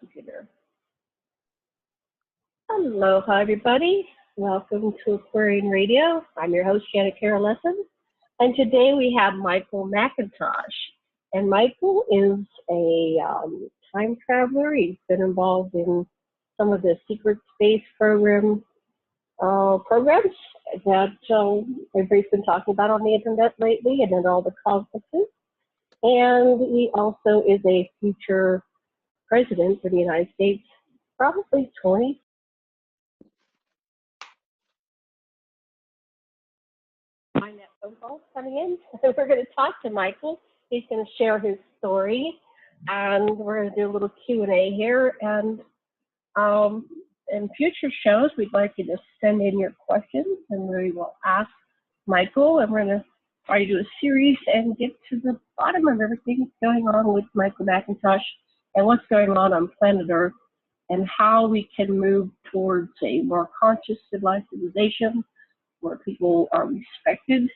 computer. Aloha, everybody. Welcome to Aquarian Radio. I'm your host, Janet Carol Lesson. And today we have Michael Macintosh. And Michael is a time traveler. He's been involved in some of the secret space programs that everybody's been talking about on the internet lately and at all the conferences. And he also is a future president for the United States, probably 20. Find that phone call coming in. We're going to talk to Michael. He's going to share his story, and we're going to do a little Q&A here. And in future shows, we'd like you to send in your questions, and we will ask Michael, and we're going to try to do a series and get to the bottom of everything that's going on with Michael Macintosh and what's going on planet Earth and how we can move towards a more conscious civilized civilization where people are respected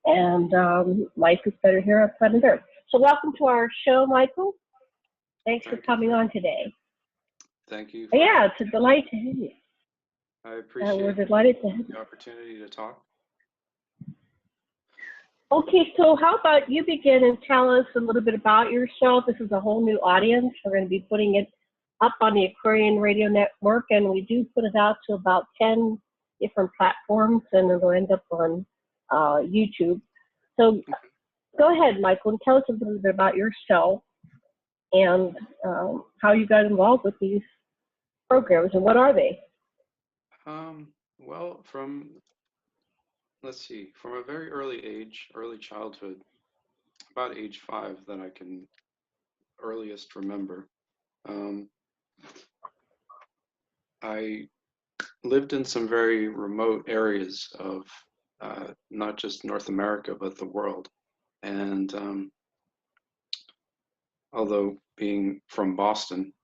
and life is better here on planet Earth. So welcome to our show, Michael. Thanks for coming on today. Thank you. Yeah, it's a delight to have you. I appreciate we're delighted to have the opportunity to talk. Okay, so how about you begin and tell us a little bit about yourself. This is a whole new audience. We're going to be putting it up on the Aquarian Radio Network, and we do put it out to about 10 different platforms, and it'll end up on YouTube. So go ahead, Michael, and tell us a little bit about yourself and how you got involved with these programs, and what are they? Well, from a very early age, early childhood, about age 5 that I can earliest remember, I lived in some very remote areas of not just North America, but the world. And although being from Boston,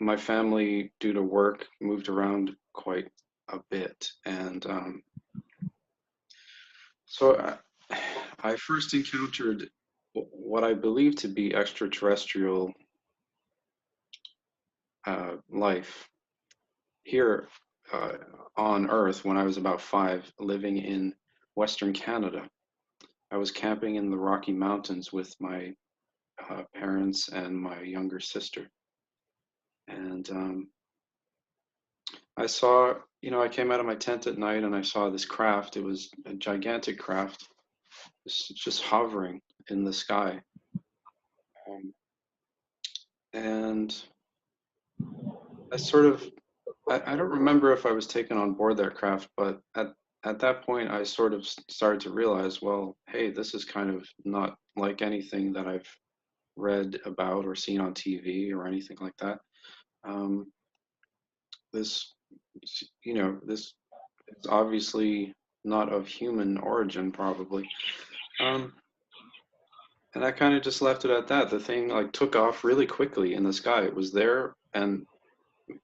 my family, due to work, moved around quite a bit. And so I first encountered what I believe to be extraterrestrial life here on Earth when I was about 5, living in Western Canada. I was camping in the Rocky Mountains with my parents and my younger sister. And I saw, I came out of my tent at night and I saw this craft. It was a gigantic craft, just hovering in the sky. And I sort of, I don't remember if I was taken on board that craft, but at that point, I sort of started to realize, well, hey, this is kind of not like anything that I've read about or seen on TV or anything like that. This is obviously not of human origin, probably. And I kind of just left it at that. The thing took off really quickly in the sky. It was there, and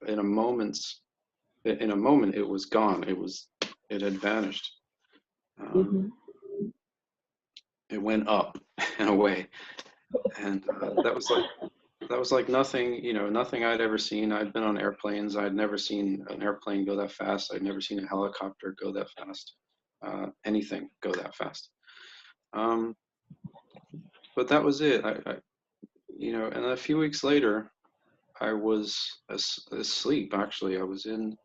in a moment it was gone. It had vanished. It went up and away, and that was like nothing, nothing I'd ever seen. I'd been on airplanes. I'd never seen an airplane go that fast. I'd never seen a helicopter go that fast. Anything go that fast. But that was it. And a few weeks later, I was asleep. Actually, I was in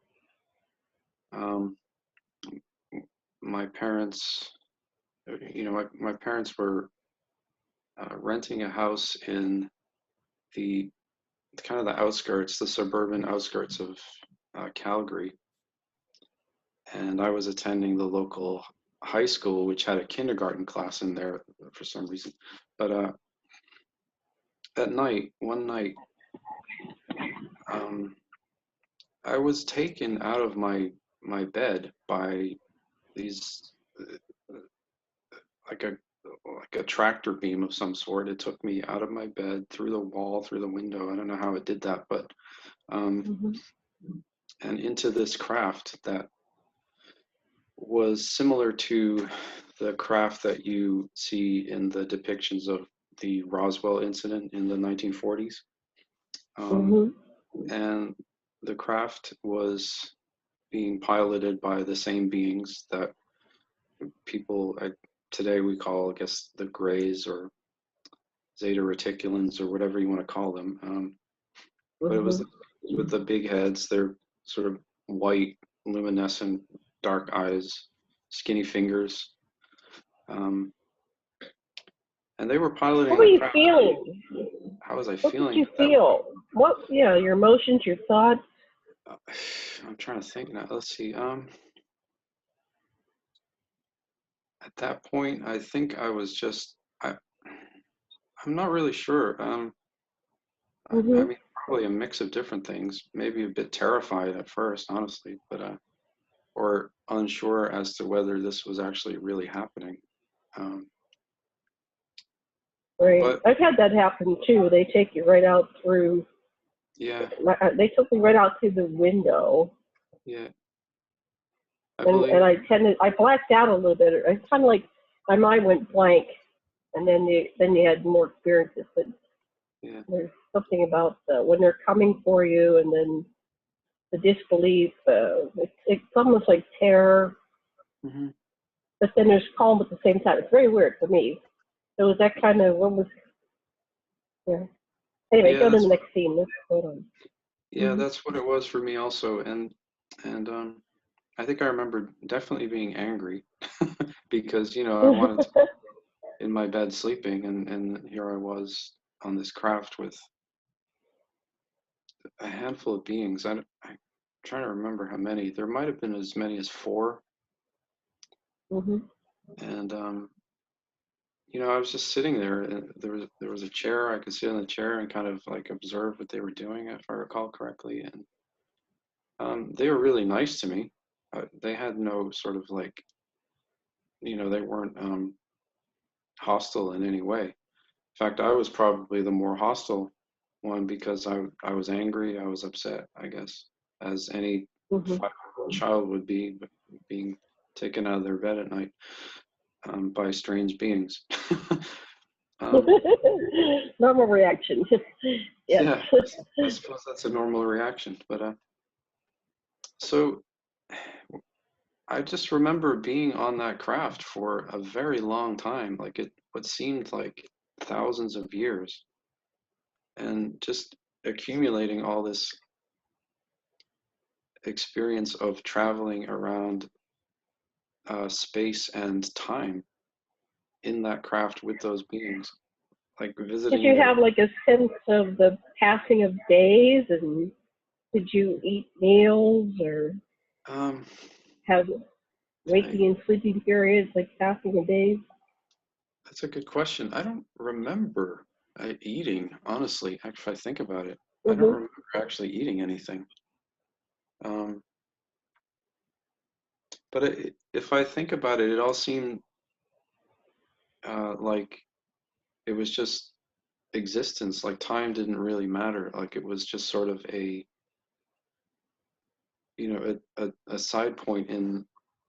my parents. My parents were renting a house in the kind of the outskirts, the suburban outskirts of Calgary, and I was attending the local high school, which had a kindergarten class in there for some reason. But one night, I was taken out of my bed by these like a tractor beam of some sort. It took me out of my bed, through the wall, through the window. I don't know how it did that, but and into this craft that was similar to the craft that you see in the depictions of the Roswell incident in the 1940s. Um, Mhm. and the craft was being piloted by the same beings that people today we call, I guess, the Greys or Zeta Reticulans or whatever you want to call them. But it was Mhm. with the big heads. They're sort of white, luminescent, dark eyes, skinny fingers, um, and they were What piloting were the you craft. feeling? How was I What did feeling you at that point? feel? What? Yeah, your emotions, your thoughts. I'm trying to think now. Let's see. At that point, I think I was just. I'm not really sure. I Mhm. mean, probably a mix of different things. Maybe a bit terrified at first, honestly, but or unsure as to whether this was actually really happening. Um, Right. but I've had that happen too. They take you right out through. yeah, They took me right out through the window, yeah, I and believe. I blacked out a little bit. It's kind of like my mind went blank, and then you had more experiences. But Yeah, there's something about when they're coming for you, and then the disbelief. It's almost like terror, hmm but then there's calm at the same time. It's very weird for me. So was that kind of what was? Yeah. Anyway, yeah. go to the next scene. Let's hold on. Yeah, Mm-hmm. that's what it was for me also, and I think I remember definitely being angry because I wanted to in my bed sleeping, and here I was on this craft with a handful of beings. I'm trying to remember how many. There might have been as many as four, Mm-hmm. and I was just sitting there, and there was a chair. I could sit in the chair and kind of like observe what they were doing, if I recall correctly, and they were really nice to me. They had no sort of like, they weren't hostile in any way. In fact, I was probably the more hostile one because I was angry, I was upset, I guess, as any Mm-hmm. 5-year-old child would be, being taken out of their bed at night by strange beings. um, Normal reaction. Yes. yeah, I suppose that's a normal reaction. But so I just remember being on that craft for a very long time, like what seemed like thousands of years, and just accumulating all this experience of traveling around space and time in that craft with those beings, like Did visiting you their. have like a sense of the passing of days, and did you eat meals or Um, have I, waking and sleeping periods like passing of days? that's a good question. I don't remember eating, honestly. If I think about it, I don't Mm-hmm. remember actually eating anything. Um, but if I think about it, it all seemed like it was just existence. Like time didn't really matter. Like it was just sort of a side point in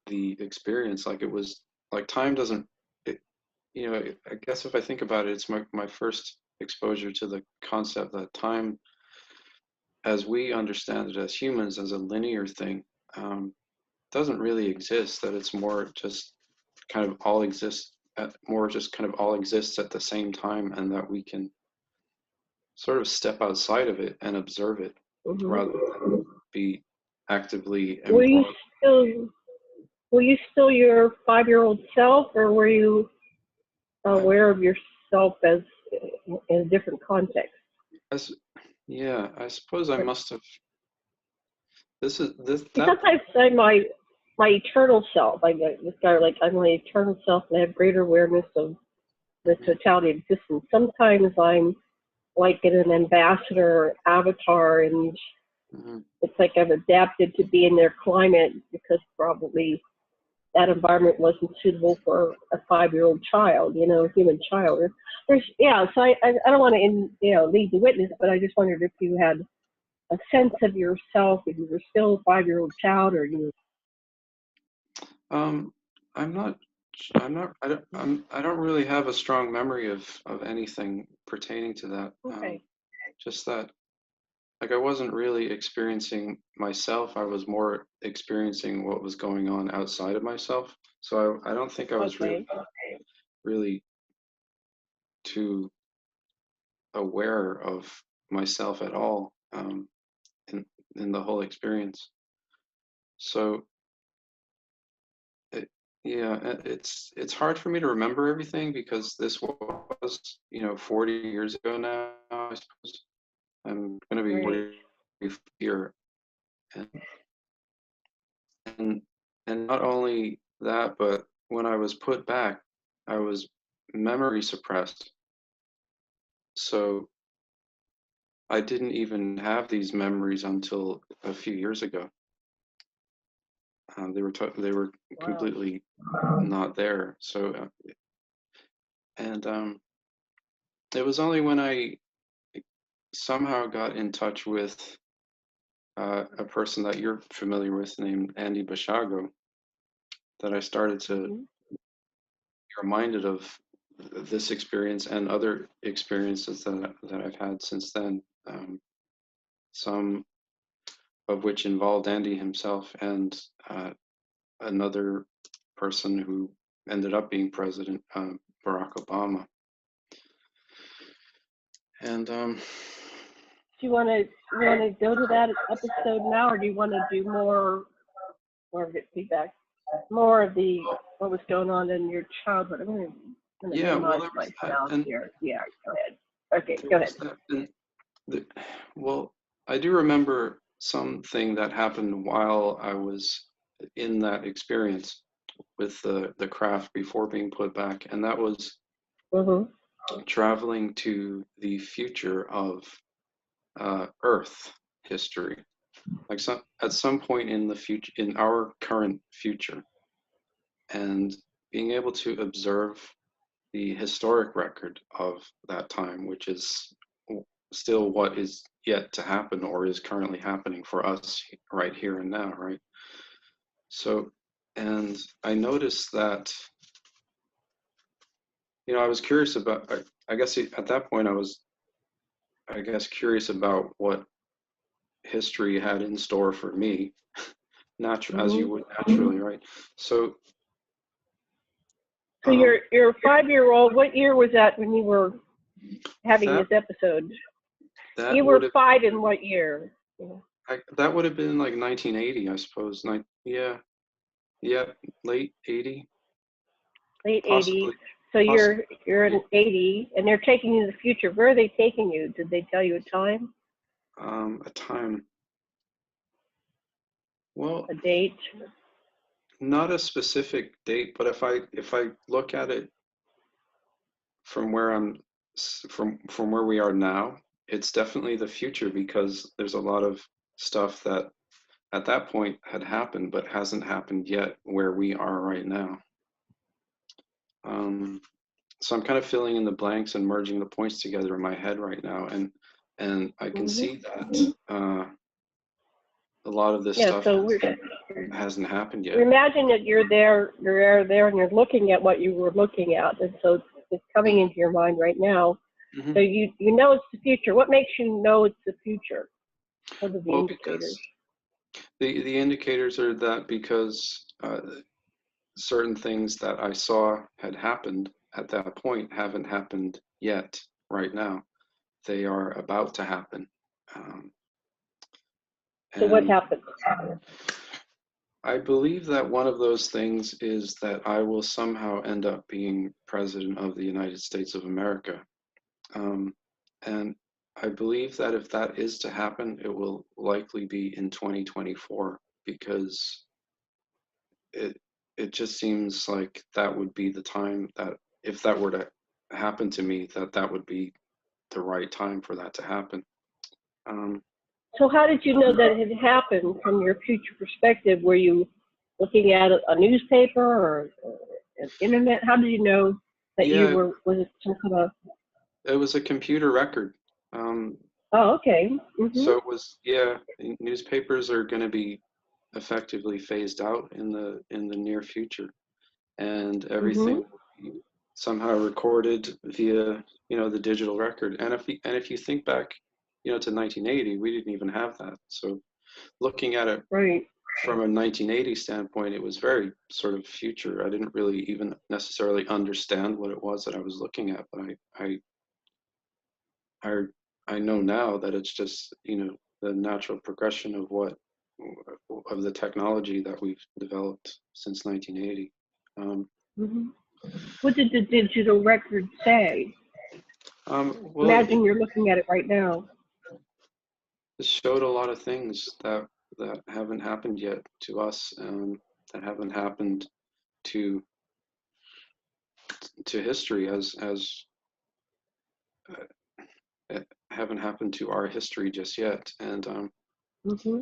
the experience. Like it was like time doesn't. It, I guess if I think about it, it's my first exposure to the concept that time, as we understand it as humans, as a linear thing, um, doesn't really exist. That it's more just kind of all exists more just kind of all exists at the same time, and that we can sort of step outside of it and observe it Mm-hmm. rather than be actively Were you embroiled. still were you still your 5-year-old self, or were you I, aware of yourself as in a different context? as, yeah, I suppose I must have. This is this See, that. sometimes I my eternal self. I get this guy like I'm my eternal self, and I have greater awareness of the Mhm, totality of existence. Sometimes I'm like an ambassador avatar, and mhm. it's like I've adapted to be in their climate because probably that environment wasn't suitable for a 5-year-old child, human child. Yeah. So I don't want to lead the witness, but I just wondered if you had a sense of yourself, if you were still a 5-year-old child, or you. Um, I'm not. I'm not. I don't really have a strong memory of anything pertaining to that. Okay. Just that. like I wasn't really experiencing myself. I was more experiencing what was going on outside of myself. So I don't think I was Okay. really too aware of myself at all, in the whole experience. So it, yeah, it's hard for me to remember everything because this was 40 years ago now. I suppose I'm going to be Great. 40 here, and and and not only that, but when I was put back, I was memory suppressed. So I didn't even have these memories until a few years ago. They were Wow. completely not there. So and it was only when I somehow got in touch with a person that you're familiar with named Andy Bashago that I started to Hmm. be reminded of this experience and other experiences that I've had since then. Some of which involved Andy himself and another person who ended up being president, Barack Obama. And Do you want to go to that episode now, or do you want to do more of it feedback, more of the what was going on in your childhood? I'm going to yeah, well, minimize there my was that, sound and here. Yeah, go ahead. Okay, there go was ahead. that, and the, well, I do remember something that happened while I was in that experience with the craft before being put back, and that was Mhm. traveling to the future of Earth history. Like at some point in the future, in our current future, and being able to observe the historic record of that time, which is still what is yet to happen or is currently happening for us right here and now, right? So, and I noticed that, I was curious about, I guess at that point I was, I guess, curious about what history had in store for me, as you Mhm. would naturally, right? So, So um, your 5-year-old, what year was that when you were having that this episode? that You would were have 5 in what year? Yeah. that would have been like 1980, I suppose. Yeah, yeah, late 80, Late 80s. possibly, So possibly. you're in 80, and they're taking you to the future. Where are they taking you? Did they tell you a time, A time. Well, a date? not a specific date, but if I look at it from where from where we are now, it's definitely the future because there's a lot of stuff that at that point had happened but hasn't happened yet where we are right now. Um, so I'm kind of filling in the blanks and merging the points together in my head right now, and I can Hmm. see that a lot of this Yeah. stuff So hasn't happened we yet. imagine that you're there, and you're looking at what you were looking at, and so it's coming into your mind right now. Hmm. So you know it's the future. What makes you know it's the future? What are the Well, indicators? because the indicators are that because certain things that I saw had happened at that point haven't happened yet right now. They are about to happen. Um, So what and happened? I believe that one of those things is that I will somehow end up being president of the United States of America. Um, and I believe that if that is to happen, it will likely be in 2024 because it it just seems like that would be the time that if that were to happen to me, that would be the right time for that to happen. Um, So how did you know that it had happened from your future perspective? Were you looking at a newspaper or an internet? How did you know that you yeah, was it some kind of, it was a computer record. Um, oh, okay. Mhm. so it was, yeah, newspapers are going to be effectively phased out in the near future, and everything Mhm. will be somehow recorded via the digital record. And if you think back to 1980, we didn't even have that. So looking at it Right. from a 1980 standpoint, it was very sort of future. I didn't really even necessarily understand what it was that I was looking at, but I, I know now that it's just, the natural progression of the technology that we've developed since 1980. Hmm. What did the digital record say? Well, Imagine you're looking at it right now. it showed a lot of things that haven't happened yet to us, that haven't happened to history uh, haven't happened to our history just yet. And Hmm.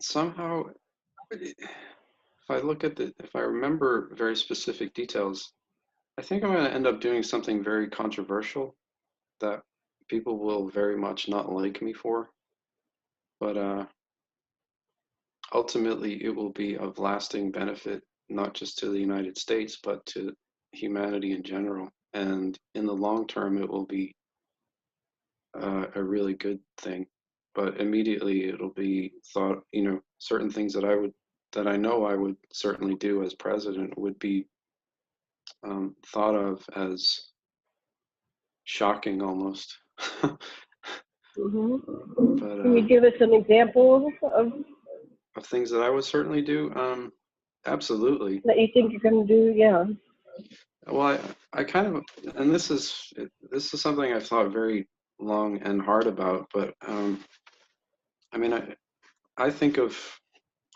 somehow, if I remember very specific details, I think I'm going to end up doing something very controversial that people will very much not like me for, but ultimately it will be of lasting benefit, not just to the United States, but to humanity in general. And in the long term, it will be a really good thing. But immediately it'll be thought, certain things that I know I would certainly do as president would be thought of as shocking almost. Hmm. But Can you give us some examples of things that I would certainly do, absolutely. that you think you're going to do? Yeah. Well, I kind of, and this is something I've thought very long and hard about. But I mean, I think of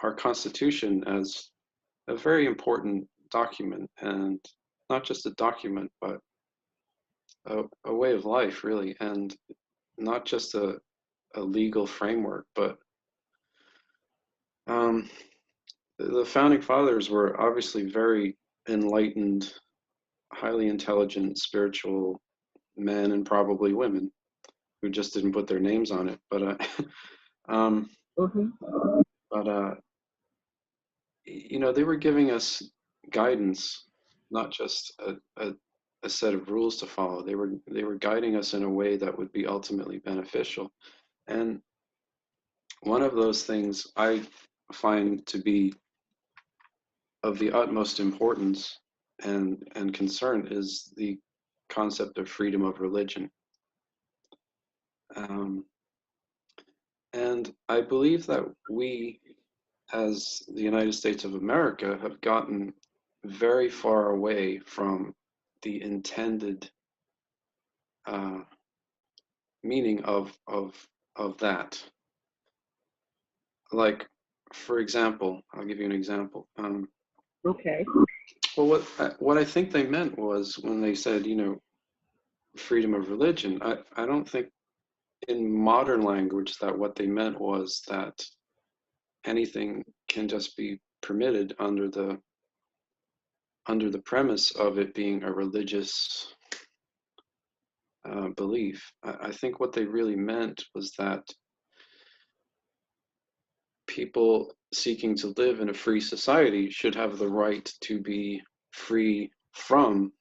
our Constitution as a very important document, and not just a document, but a way of life, really, and not just a legal framework. But um, the founding fathers were obviously very enlightened, highly intelligent, spiritual men, and probably women who just didn't put their names on it. But um, Hmm. but they were giving us guidance, not just a set of rules to follow. They were guiding us in a way that would be ultimately beneficial. And one of those things I find to be of the utmost importance and concern is the concept of freedom of religion. Um, and I believe that we, as the United States of America, have gotten very far away from the intended uh, meaning of that. Like, for example, I'll give you an example. Okay. Well, what I think they meant was when they said, freedom of religion. I don't think in modern language that what they meant was that anything can just be permitted under the premise of it being a religious belief. I think what they really meant was that people seeking to live in a free society should have the right to be free from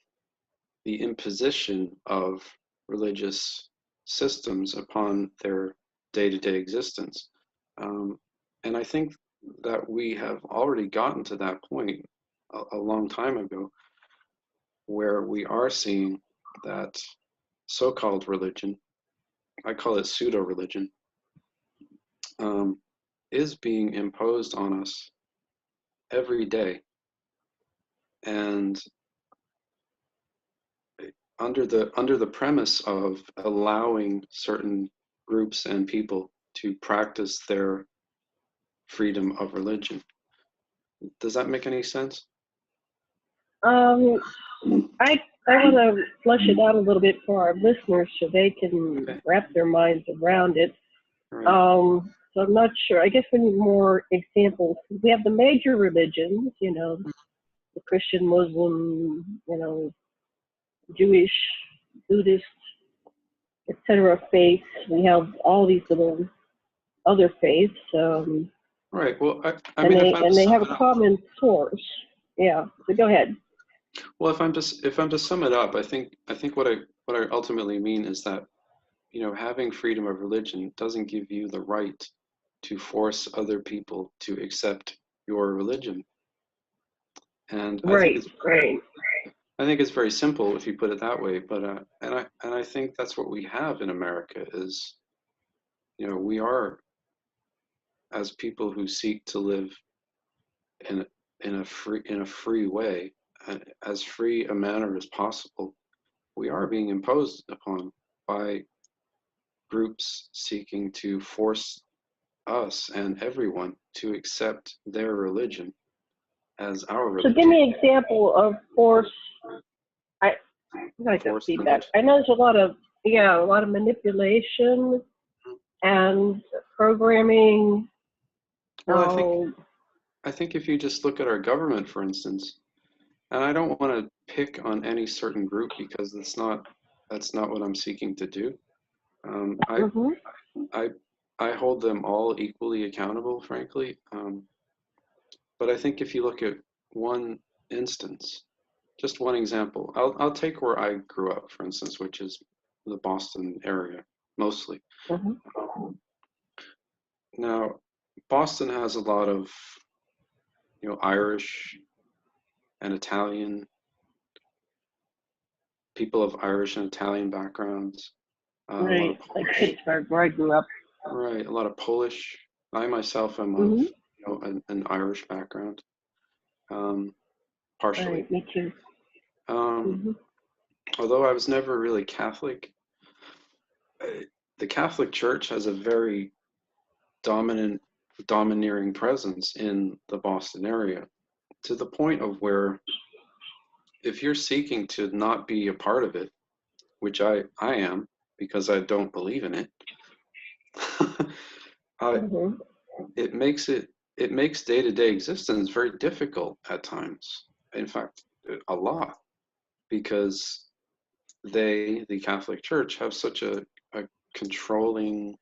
the imposition of religious systems upon their day-to-day existence. Um, and I think that we have already gotten to that point a long time ago, where we are seeing that so-called religion, I call it pseudo-religion, is being imposed on us every day. And under the premise of allowing certain groups and people to practice their freedom of religion. Does that make any sense? Um, I want to flesh it out a little bit for our listeners so they can Okay. wrap their minds around it. All right. So I'm not sure. I guess we need more examples. We have the major religions, the Christian, Muslim, Jewish, Buddhist, etc. faiths. We have all these little other faiths, Right. Well, I and mean, they have a common source. Yeah. So go ahead. well, if I'm to sum it up, I think what what I ultimately mean is that, having freedom of religion doesn't give you the right to force other people to accept your religion. And Right, right. I think it's very simple if you put it that way. But and I think that's what we have in America is, we are, as people who seek to live in in a free way, as free a manner as possible, we are being imposed upon by groups seeking to force us and everyone to accept their religion as our So give religion. me an example of force. I'm gonna get Force them feedback. I know there's a lot of manipulation and programming. Well, So, I think if you just look at our government, for instance, and I don't want to pick on any certain group because that's not what I'm seeking to do. Um, I mhm. I I hold them all equally accountable, frankly. But I think if you look at one instance, just one example, I'll take where I grew up, for instance, which is the Boston area mostly. Mhm. Now, Boston has a lot of, Irish and Italian people of Irish and Italian backgrounds. A lot Right, of like Polish, Pittsburgh, where I grew up. right? A lot of Polish. I myself am of, Mhm. an Irish background, partially. Right, me too. Um, Mhm. although I was never really Catholic, uh, the Catholic Church has a very dominant, domineering presence in the Boston area, to the point of where if you're seeking to not be a part of it, which I am because I don't believe in it, uh, Mhm. it makes day-to-day existence very difficult at times. In fact, a lot, because the Catholic Church, have such a controlling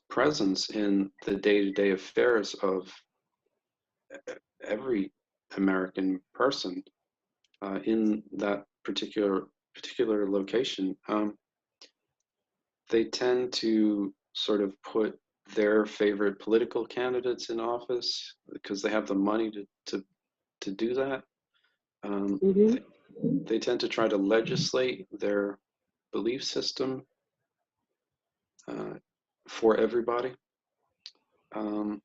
presence in the day-to-day affairs of every American person in that particular location. They tend to sort of put their favorite political candidates in office because they have the money to do that. Um, Mhm. they, they tend to try to legislate their belief system uh, for everybody. Um,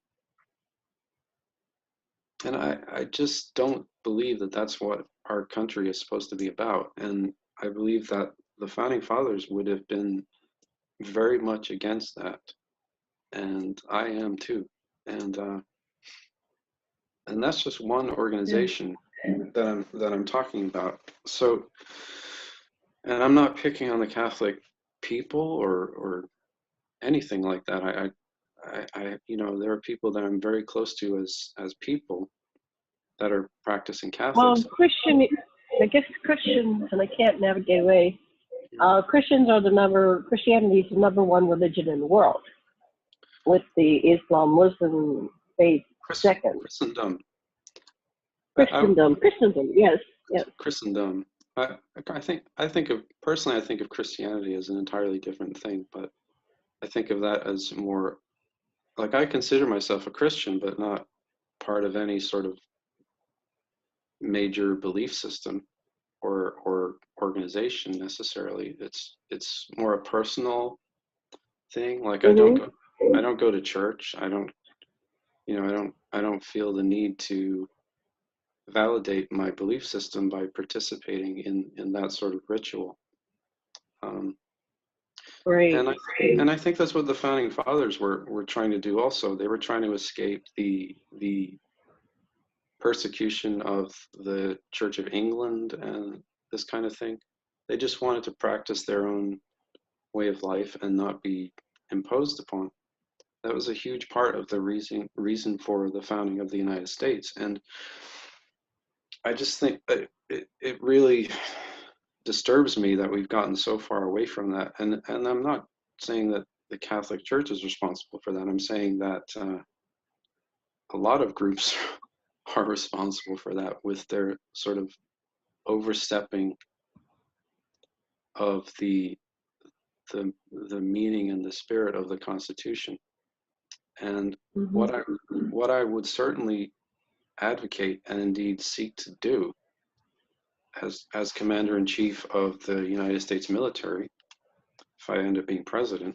and I just don't believe that that's what our country is supposed to be about. And I believe that the founding fathers would have been very much against that. And I am too. And and that's just one Yeah. organization that I'm talking about. So, and I'm not picking on the Catholic people or anything like that. There are people that I'm very close to as people that are practicing Well, Catholics. I guess Christians, and I can't navigate away. Christianity is the number one religion in the world, with the Islam Muslim faith second. Christendom. I Christendom, yes, yes. Christendom. I think of Christianity as an entirely different thing, but I think of that as more like I consider myself a Christian, but not part of any sort of major belief system or organization necessarily. It's more a personal thing. Like Mhm. I don't go to church. I don't feel the need to validate my belief system by participating in that sort of ritual. Um, Right. and I and I think that's what the founding fathers were trying to do. Also, they were trying to escape the persecution of the Church of England and this kind of thing. They just wanted to practice their own way of life and not be imposed upon. That was a huge part of the reason for the founding of the United States. And I just think that it really disturbs me that we've gotten so far away from that. And I'm not saying that the Catholic Church is responsible for that. I'm saying that a lot of groups are responsible for that with their sort of overstepping of the meaning and the spirit of the Constitution. And Mm-hmm. what I would certainly advocate and indeed seek to do as commander in chief of the United States military, if I end up being president,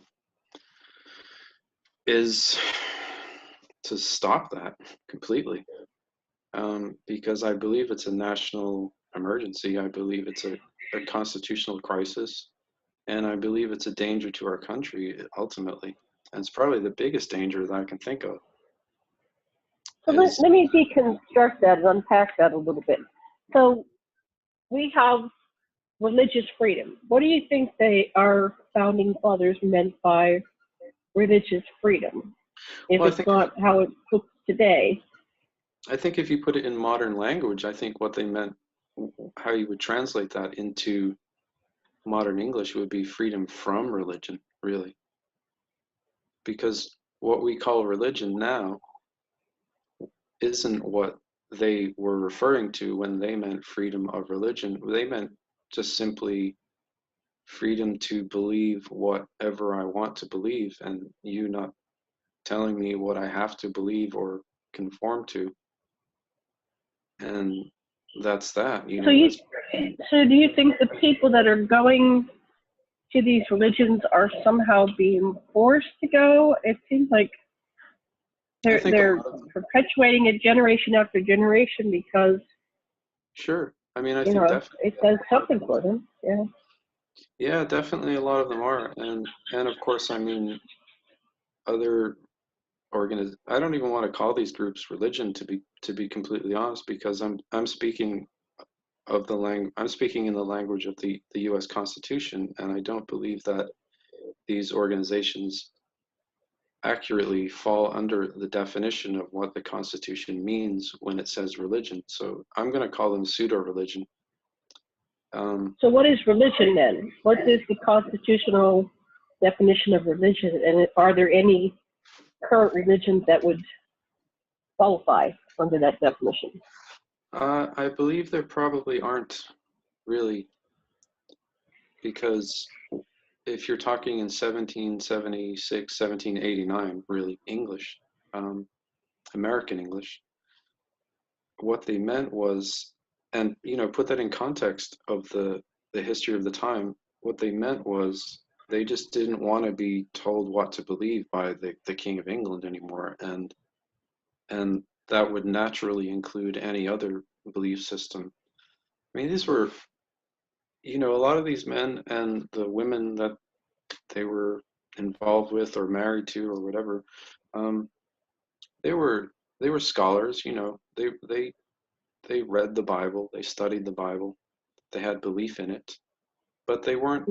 is to stop that completely. Because I believe it's a national emergency. I believe it's a constitutional crisis. And I believe it's a danger to our country ultimately. And it's probably the biggest danger that I can think of. So let me deconstruct that and unpack that a little bit. So we have religious freedom. What do you think our founding fathers meant by religious freedom? If it's not how it's put today. I think if you put it in modern language, I think what they meant, how you would translate that into modern English would be freedom from religion, really. Because what we call religion now isn't what they were referring to when they meant freedom of religion. They meant just simply freedom to believe whatever I want to believe, and you not telling me what I have to believe or conform to. And that's that. So do you think the people that are going to these religions are somehow being forced to go? It seems like they're perpetuating it generation after generation because. Sure. I mean, I think definitely it does something for them. Yeah. Yeah, definitely a lot of them are, and of course, I mean, other I don't even want to call these groups religion, to be completely honest, because I'm speaking of I'm speaking in the language of the U.S. Constitution, and I don't believe that these organizations accurately fall under the definition of what the Constitution means when it says religion. So I'm going to call them pseudo-religion. So what is religion then? What is the constitutional definition of religion? And are there any current religions that would qualify under that definition? I believe there probably aren't, really, because if you're talking in 1776, 1789, really English, American English, what they meant was, and put that in context of the history of the time, what they meant was they just didn't want to be told what to believe by the King of England anymore, and that would naturally include any other belief system. I mean, these were, a lot of these men and the women that they were involved with or married to or whatever, they were scholars. They read the Bible, they studied the Bible, they had belief in it, but they weren't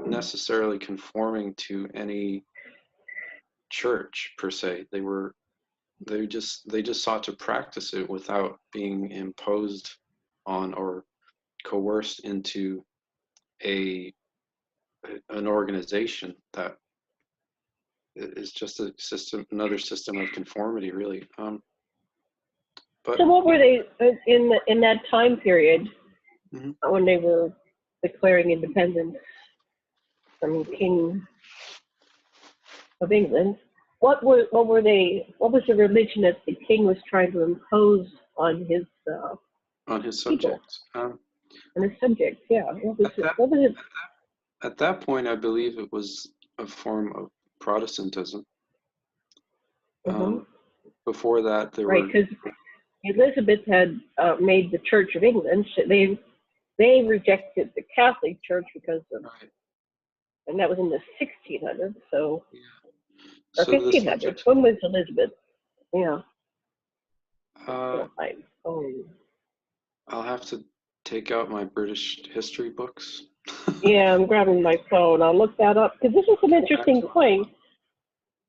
necessarily conforming to any church per se. They just sought to practice it without being imposed on or coerced into an organization that is just another system of conformity, really. But so what were they in that time period when they were declaring independence from King of England? What was the religion that the king was trying to impose on his subjects? On his subjects, yeah. What was it? At that point, I believe it was a form of Protestantism. Before that, there were because Elizabeth had made the Church of England. They rejected the Catholic Church because of, and that was in the 1600s. So, or 1500s. When was Elizabeth? Yeah. I'll have to take out my British history books. Yeah, I'm grabbing my phone. I'll look that up because this is an interesting point.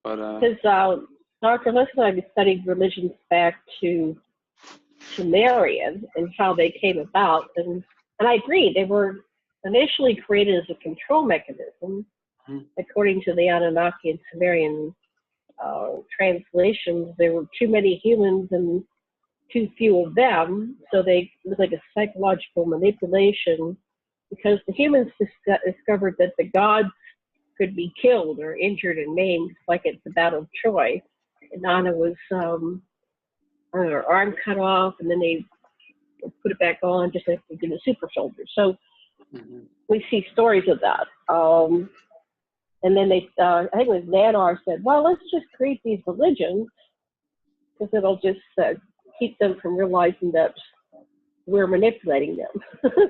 Because Dr. Leslie and I have studied religions back to Sumerian and how they came about, and I agree they were initially created as a control mechanism, according to the Anunnaki and Sumerian translations. There were too many humans and too few of them, so it was like a psychological manipulation because the humans discovered that the gods could be killed or injured and maimed, like at the Battle of Troy. And Anna was, her arm cut off, and then they put it back on, just like they did the super soldiers. So we see stories of that. And then they, I think it was Nanar said, well, let's just create these religions, because it'll just keep them from realizing that we're manipulating them.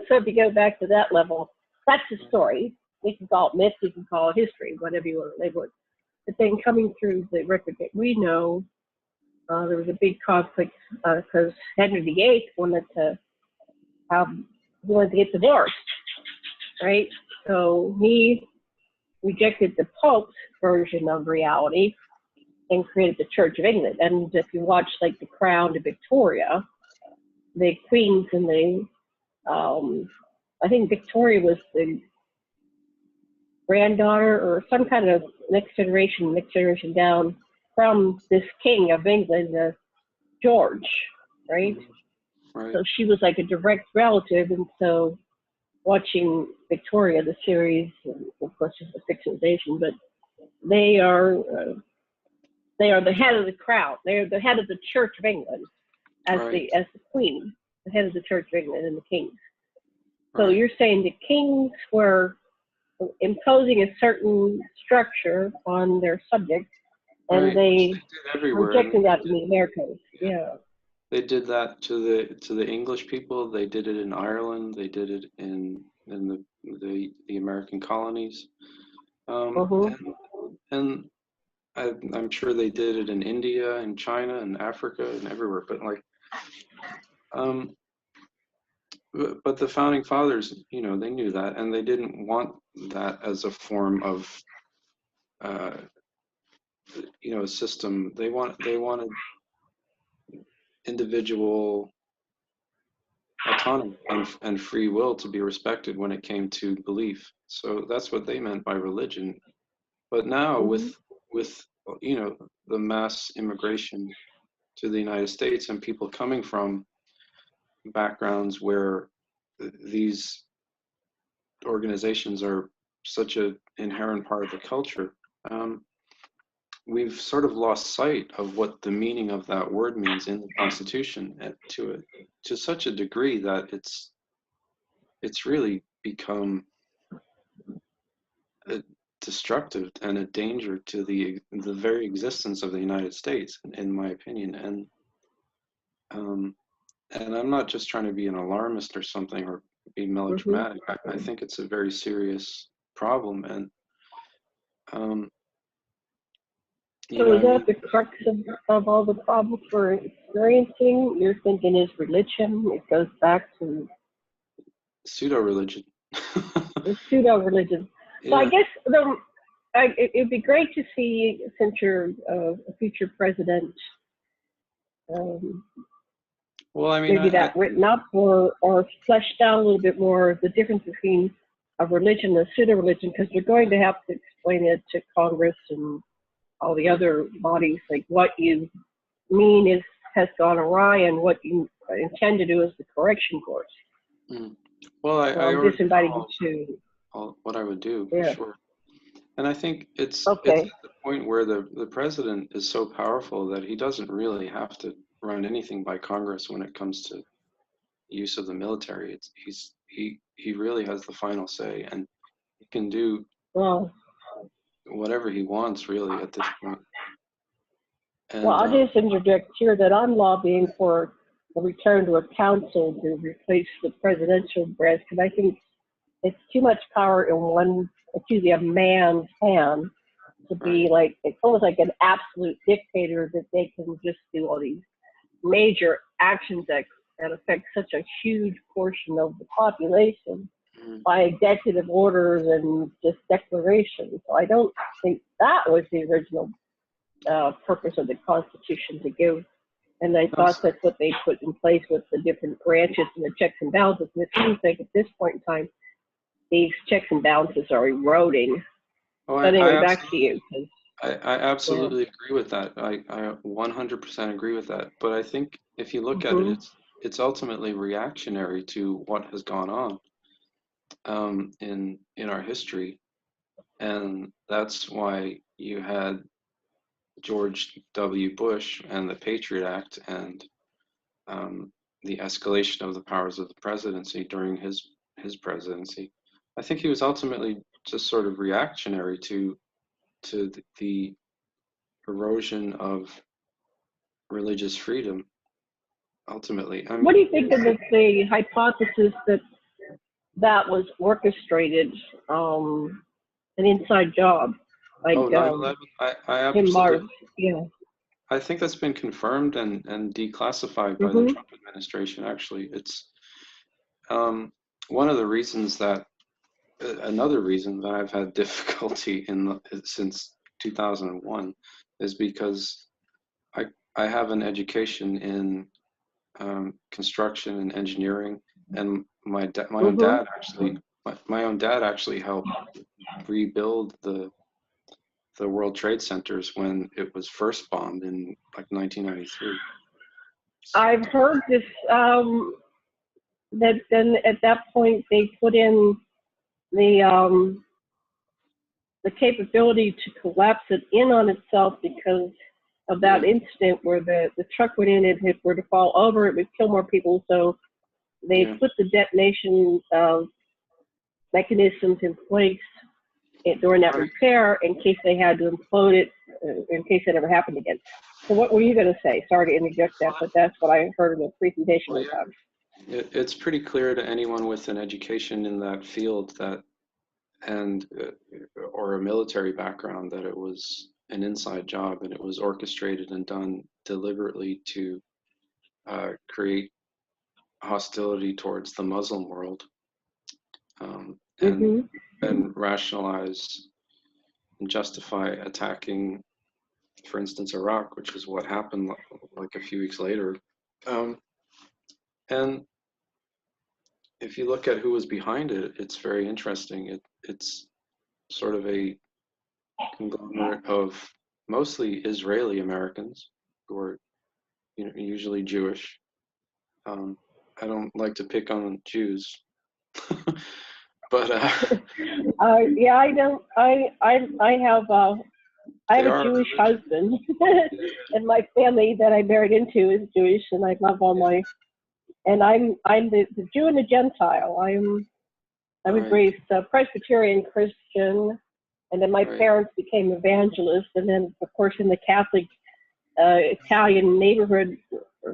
So if you go back to that level, that's the story. We can call it myth, you can call it history, whatever you want to label it. But then coming through the record that we know, there was a big conflict because Henry VIII wanted to get divorced, right? So he rejected the Pope's version of reality and created the Church of England. And if you watch like The Crown to Victoria, the queens and the, I think Victoria was the granddaughter or some kind of next generation down from this king of England, George, right? Right. So she was like a direct relative, and so watching Victoria, the series, and of course it's a fictionalization, but they are the head of the crown. They're the head of the Church of England as the queen, the head of the Church of England and the kings. So you're saying the kings were imposing a certain structure on their subjects, and they rejecting that in the Americas. Yeah. They did that to the English people. They did it in Ireland. They did it in the American colonies. And I'm sure they did it in India and China and Africa and everywhere. But like, but the founding fathers, they knew that, and they didn't want that as a form of, a system. They wanted individual autonomy and free will to be respected when it came to belief. So that's what they meant by religion. But now with the mass immigration to the United States and people coming from backgrounds where these organizations are such an inherent part of the culture, we've sort of lost sight of what the meaning of that word means in the Constitution, and to such a degree that it's really become destructive and a danger to the very existence of the United States, in my opinion. And I'm not just trying to be an alarmist or something or be melodramatic. I think it's a very serious problem, and so is that the crux of all the problems we're experiencing? You're thinking is religion? It goes back to pseudo-religion. Pseudo-religion. Yeah. So I guess it'd be great to see, since you're a future president, well, I mean, maybe that written up or fleshed out a little bit more, the difference between a religion and a pseudo-religion, because they're going to have to explain it to Congress and all the other bodies, like what you mean has gone awry and what you intend to do is the correction course. Well, I just inviting you to what I would do, for sure. And I think it's at the point where the president is so powerful that he doesn't really have to run anything by Congress when it comes to use of the military. He really has the final say, and he can do whatever he wants, really, at this point. And, I'll just interject here that I'm lobbying for a return to a council to replace the presidential branch, because I think it's too much power in a man's hand to be like, it's almost like an absolute dictator that they can just do all these major actions that affect such a huge portion of the population by executive orders and just declarations. So I don't think that was the original purpose of the Constitution to give. And I thought that's what they put in place with the different branches and the checks and balances. And it seems like at this point in time, these checks and balances are eroding. Anyway, back to you. I absolutely agree with that. I 100% agree with that. But I think if you look at it, it's ultimately reactionary to what has gone on. in our history, and that's why you had George W. Bush and the Patriot Act and the escalation of the powers of the presidency during his presidency. I think he was ultimately just sort of reactionary to the erosion of religious freedom. Ultimately, I What do mean, you think of the hypothesis that that was orchestrated, an inside job, like oh, 9/11, I Tim Mars? absolutely, Yeah. I think that's been confirmed and declassified by the Mhm. Trump administration. Actually, it's one of the reasons that another reason that I've had difficulty since 2001 is because I I have an education in construction and engineering, and my own Mhm. dad actually my own dad actually helped rebuild the World Trade Centers when it was first bombed in like 1993. I've heard this, that then at that point they put in the um, the capability to collapse it in on itself because of Yeah, that incident where the truck went in and if it were to fall over, it would kill more people. So they yeah, put the detonation mechanisms in place during that right. repair in case they had to implode it, in case it ever happened again. So what were you going to say? Sorry to interject that, but that's what I heard in the presentation Well, one yeah, time. it's pretty clear to anyone with an education in that field that and or a military background that it was an inside job and it was orchestrated and done deliberately to create hostility towards the Muslim world, um, and Hmm. and rationalize and justify attacking, for instance, Iraq, which is what happened like a few weeks later. Um, and if you look at who was behind it, it's very interesting. It's sort of a conglomerate of mostly Israeli Americans who are, usually Jewish. Um, I don't like to pick on Jews, but Yeah, I don't. I have they a are a Jewish religion. husband, Yeah, and my family that I married into is Jewish, and I love all yeah, my. And I'm the Jew and the Gentile. I was right, raised Presbyterian Christian, and then my right, parents became evangelists, and then of course in the Catholic Italian neighborhood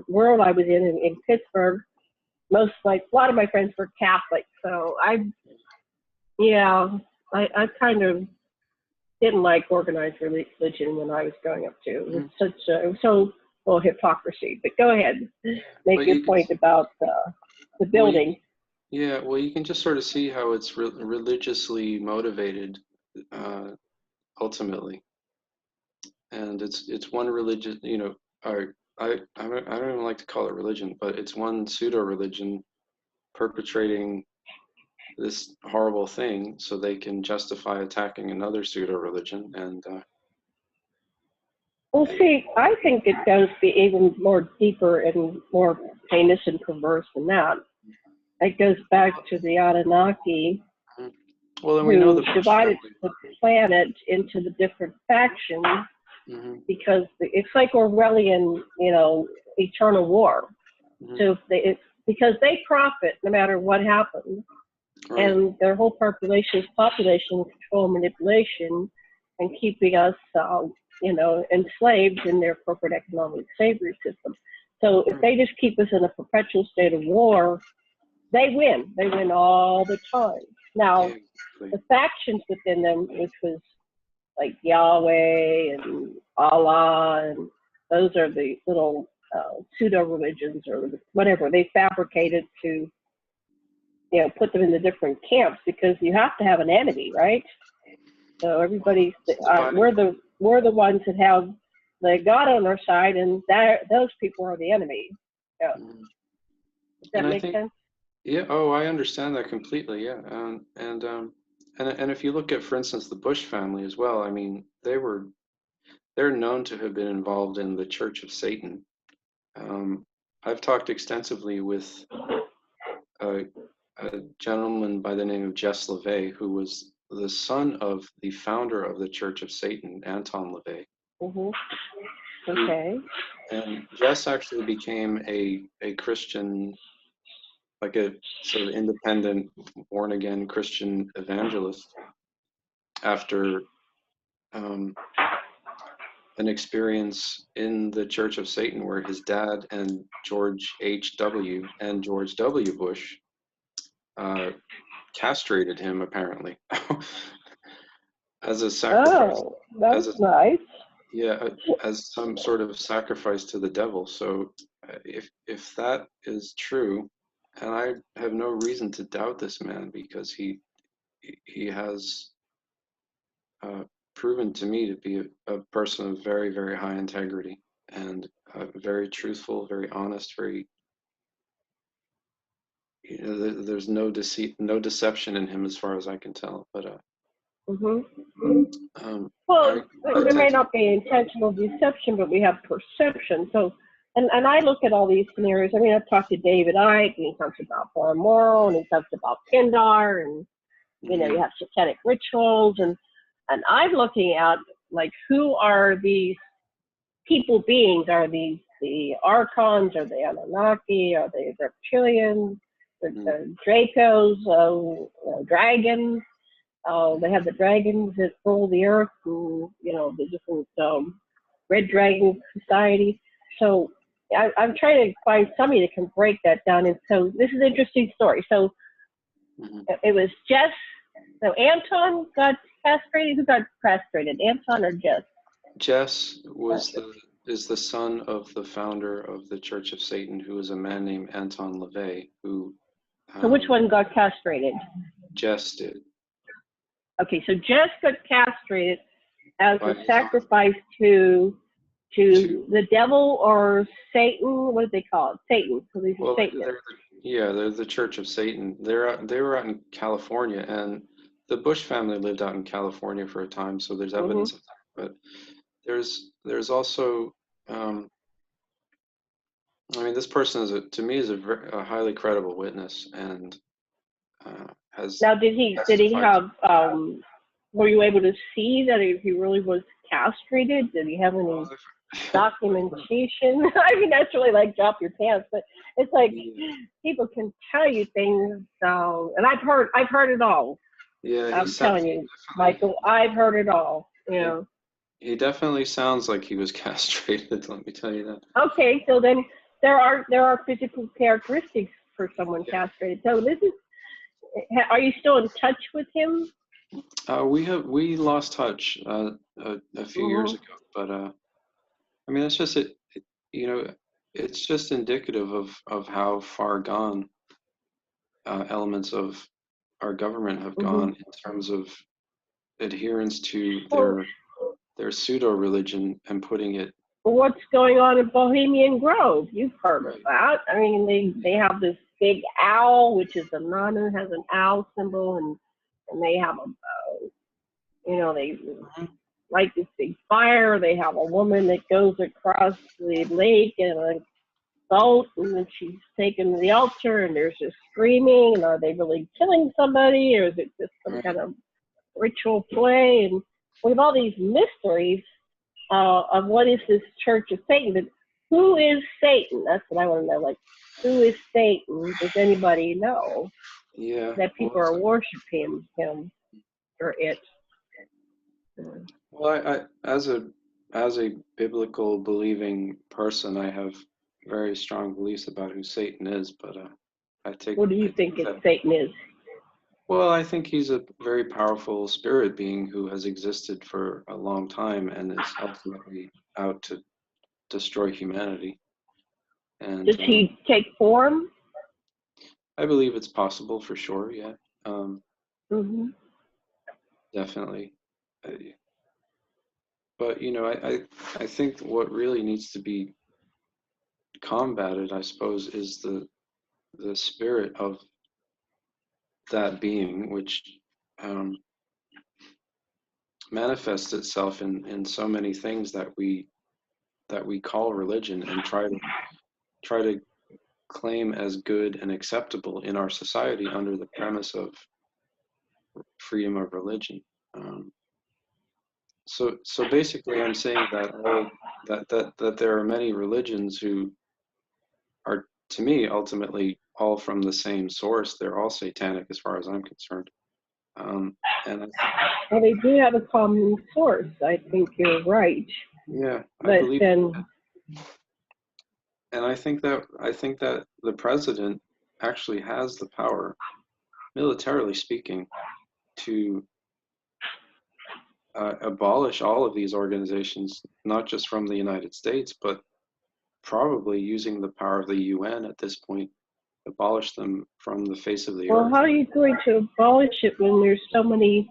world I was in Pittsburgh, a lot of my friends were Catholic, so yeah, I kind of didn't like organized religion when I was growing up too. mhm, It was so full of hypocrisy. But go ahead, yeah. make But your you can, point about the well, building. yeah, well, you can just sort of see how it's religiously motivated, uh, ultimately, and it's one religion, I don't even like to call it religion, but it's one pseudo religion perpetrating this horrible thing so they can justify attacking another pseudo religion, and Well, see, I think it goes be even more deeper and more heinous and perverse than that. It goes back to the Anunnaki mhm. Well, then we know who the Bush divided family. the planet into the different factions Hmm. because it's like Orwellian, eternal war. Hmm. So because they profit no matter what happens, Right. and their whole population is population control manipulation and keeping us, enslaved in their corporate economic slavery system. So if Right. they just keep us in a perpetual state of war, they win. They win all the time. Yeah. Now, Exactly. the factions within them, which was like Yahweh and Allah, and those are the little pseudo religions or whatever they fabricated to, put them in the different camps because you have to have an enemy, right? So everybody's It's dividing. we're the ones that have the God on our side, and those people are the enemy. Yeah, Mhm. does And that I make think, sense? yeah. Oh, I understand that completely. Yeah. And if you look at, for instance, the Bush family as well, I mean, they're known to have been involved in the Church of Satan. Um, I've talked extensively with uh, a gentleman by the name of Jess LaVey, who was the son of the founder of the Church of Satan, Anton LaVey. Mhm. Okay. And Jess actually became a Christian, like a sort of independent, born again Christian evangelist after um, an experience in the Church of Satan where his dad and George H.W. and George W. Bush castrated him, apparently, as a sacrifice, Oh, as that's a nice. yeah, as some sort of sacrifice to the devil. So, if that is true, and I have no reason to doubt this man because he has proven to me to be a person of very, very high integrity and very truthful, very honest, very, there's no deceit, no deception in him as far as I can tell. But Mhm. I Well, there may tend to, not be intentional deception, but we have perception. So, and I look at all these scenarios. I mean, I've talked to David Icke, and he talks about foreign moral, and he talks about Pindar, and you mhm, have satanic rituals, and I'm looking at like who are these people beings? Are these the archons? Are they Anunnaki? Are they reptilians? mhm, The Dracos, dragons? They have the dragons that rule the earth, and the different red dragon society. So I'm trying to find somebody that can break that down. And so this is an interesting story. So mhm. it was Jess. So Anton got castrated. Who got castrated? Anton or Jess? Jess is the son of the founder of the Church of Satan, who is a man named Anton LaVey, who So which um, one got castrated? Jess did Okay, so Jess got castrated as a by his aunt sacrifice to to. the devil or Satan. What do they call it? Satan. So these are Well, Satanists. yeah, they're the Church of Satan. They were out in California, and the Bush family lived out in California for a time, so there's Hmm. evidence of that. But there's also, I mean, this person to me is a highly credible witness and has Now, did he testified. have? Were you able to see that he really was castrated? Did he have any Well, documentation? I mean, that's really like drop your pants, but it's like yeah, people can tell you things, and I've heard it all. yeah, I'm telling he you, definitely Michael, I've heard it all. he, he definitely sounds like he was castrated. Let me tell you that. Okay, so then there are physical characteristics for someone Yeah. castrated. So this is. Are you still in touch with him? We lost touch a few years Hmm. ago, but I mean, it's just you know, it's just indicative of how far gone elements of our government have Hmm. gone in terms of adherence to Well, their pseudo religion and putting it what's going on in Bohemian Grove? You've heard of right. that. I mean, they have this big owl, which is a nun who has an owl symbol, and they have they Mhm. light this big fire. They have a woman that goes across the lake in a boat, and then she's taken to the altar, and there's just screaming. And are they really killing somebody, or is it just some Right. kind of ritual play? And we have all these mysteries of what is this Church of Satan. But who is Satan? That's what I want to know. Like, who is Satan? Does anybody know Yeah. that Well, people are worshiping him or it? Mm. as a biblical believing person, I have very strong beliefs about who Satan is, but What do you I think think that Satan is? well, I think he's a very powerful spirit being who has existed for a long time and is ultimately out to destroy humanity. And Does he take form? I believe it's possible for sure. Yeah, um, Hmm. definitely. Uh, But I think what really needs to be combated, I suppose, is the spirit of that being, which um, manifests itself in so many things that we call religion and try to claim as good and acceptable in our society under the premise of freedom of religion. So basically, I'm saying that there are many religions who are, to me, ultimately all from the same source. They're all satanic, as far as I'm concerned. And Well, they do have a common source. I think you're right. yeah, I But believe, then, and I think that the president actually has the power, militarily speaking, to abolish all of these organizations, not just from the United States, but probably using the power of the UN at this point, abolish them from the face of the well, earth. how are you going to abolish it when there's so many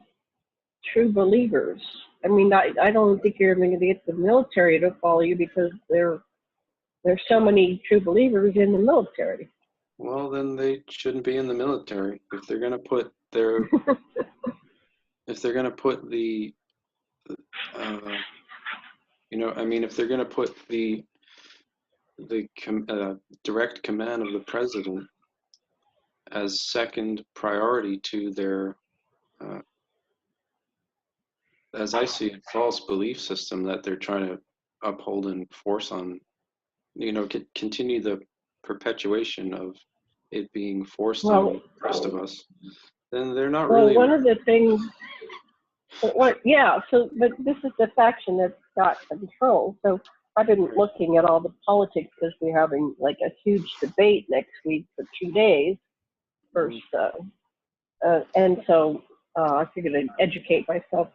true believers? I mean, I don't think you're going to get the military to follow you because there's so many true believers in the military. Well, then they shouldn't be in the military. If they're going to put if they're going to put the, I mean, if they're going to put the direct command of the president as second priority to their, as I see it, false belief system that they're trying to uphold and force on, continue the perpetuation of it being forced on Well, the rest of us, then they're not well, really. one of the things, but this is the faction that's got control. So I've been looking at all the politics because we're having like a huge debate next week for 2 days. First, and so I figured I'd educate myself.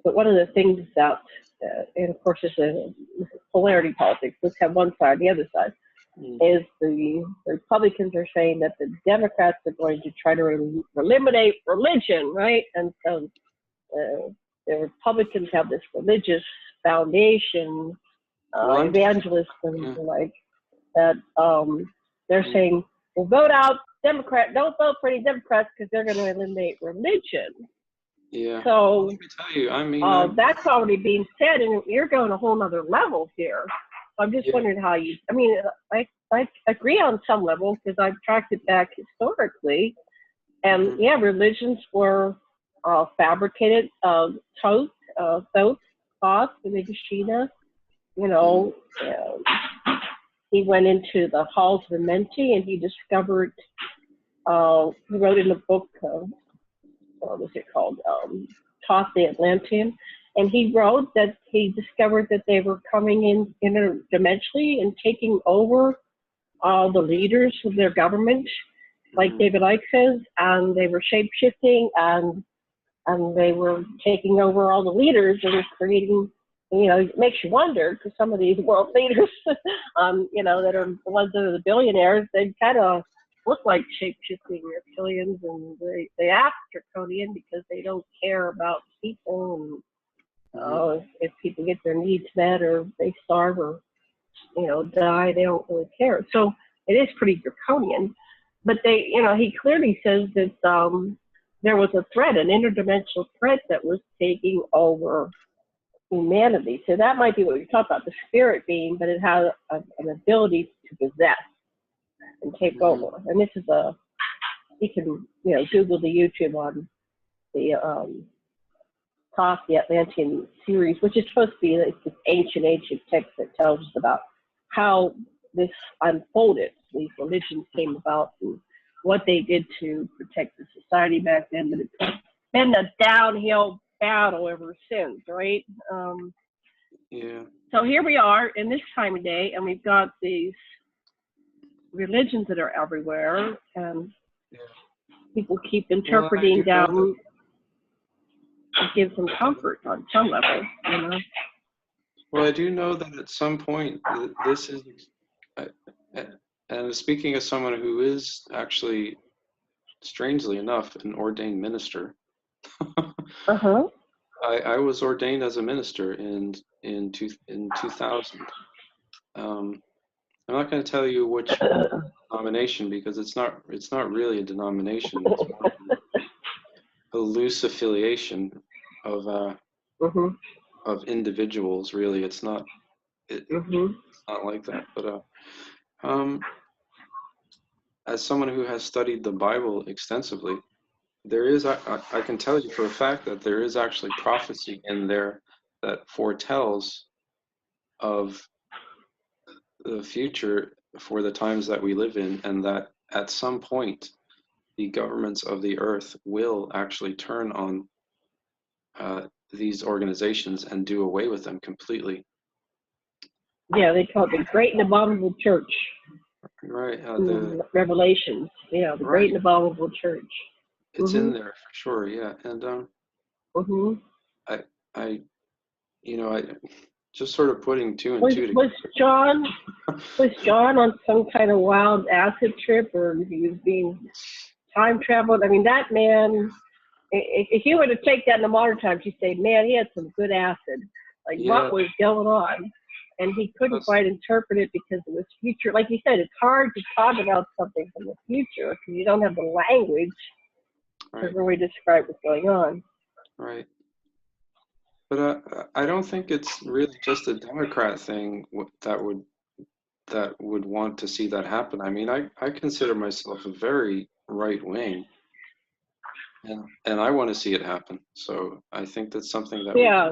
But one of the things that, and of course, it's a polarity politics. Let's have one side, the other side. Is the Republicans are saying that the Democrats are going to try to eliminate religion, right? And so the Republicans have this religious foundation, evangelists and like that. They're saying, well, vote out Democrat. Don't vote for any Democrats because they're going to eliminate religion. Yeah. So let me tell you, I mean, that's already being said, and you're going a whole nother level here. I'm just wondering how you. I mean, I agree on some level because I've tracked it back historically, and religions were fabricated. Thoth, Medicina, he went into the halls of Amenti and he discovered. He wrote in a book. What was it called? Thoth the Atlantean. And he wrote that he discovered that they were coming in interdimensionally and taking over all the leaders of their government, like David Icke says, and they were shape-shifting and they were taking over all the leaders and creating, it makes you wonder, because some of these world leaders, that are the ones that are the billionaires, they kind of look like shape-shifting reptilians, and they act draconian because they don't care about people, and if people get their needs met or they starve or, die, they don't really care. So it is pretty draconian. But he clearly says that there was a threat, an interdimensional threat that was taking over humanity. So that might be what you're talking about, the spirit being, but it has an ability to possess and take over. And this is you can, Google the YouTube on the Thoth the Atlantean series, which is supposed to be this ancient text that tells us about how this unfolded, these religions came about, and what they did to protect the society back then. But it's been a downhill battle ever since, right? So here we are in this time of day, and we've got these religions that are everywhere, and people keep interpreting down. It gives them comfort on some level, Well, I do know that at some point, this is, and speaking as someone who is actually, strangely enough, an ordained minister, I was ordained as a minister in 2000. I'm not going to tell you which denomination because it's not really a denomination. It's more a loose affiliation of individuals. Really, it's not. It's not like that. But as someone who has studied the Bible extensively, there is, I can tell you for a fact that there is actually prophecy in there that foretells of the future for the times that we live in, and that at some point the governments of the earth will actually turn on these organizations and do away with them completely. Yeah, they call it the Great and Abominable Church. Right. Revelations. Yeah, the right. Great and Abominable Church. It's in there for sure. Yeah, and I just sort of putting two and two together. Was John on some kind of wild acid trip, or he was being time traveled? I mean, that man. If you were to take that in the modern times, you'd say, man, he had some good acid. Like, what was going on? And he couldn't quite interpret it because it was future. Like you said, it's hard to talk about something from the future because you don't have the language to really describe what's going on. Right. But I don't think it's really just a Democrat thing that would want to see that happen. I mean, I consider myself a very right wing. And I want to see it happen. So I think that's something that. Yeah,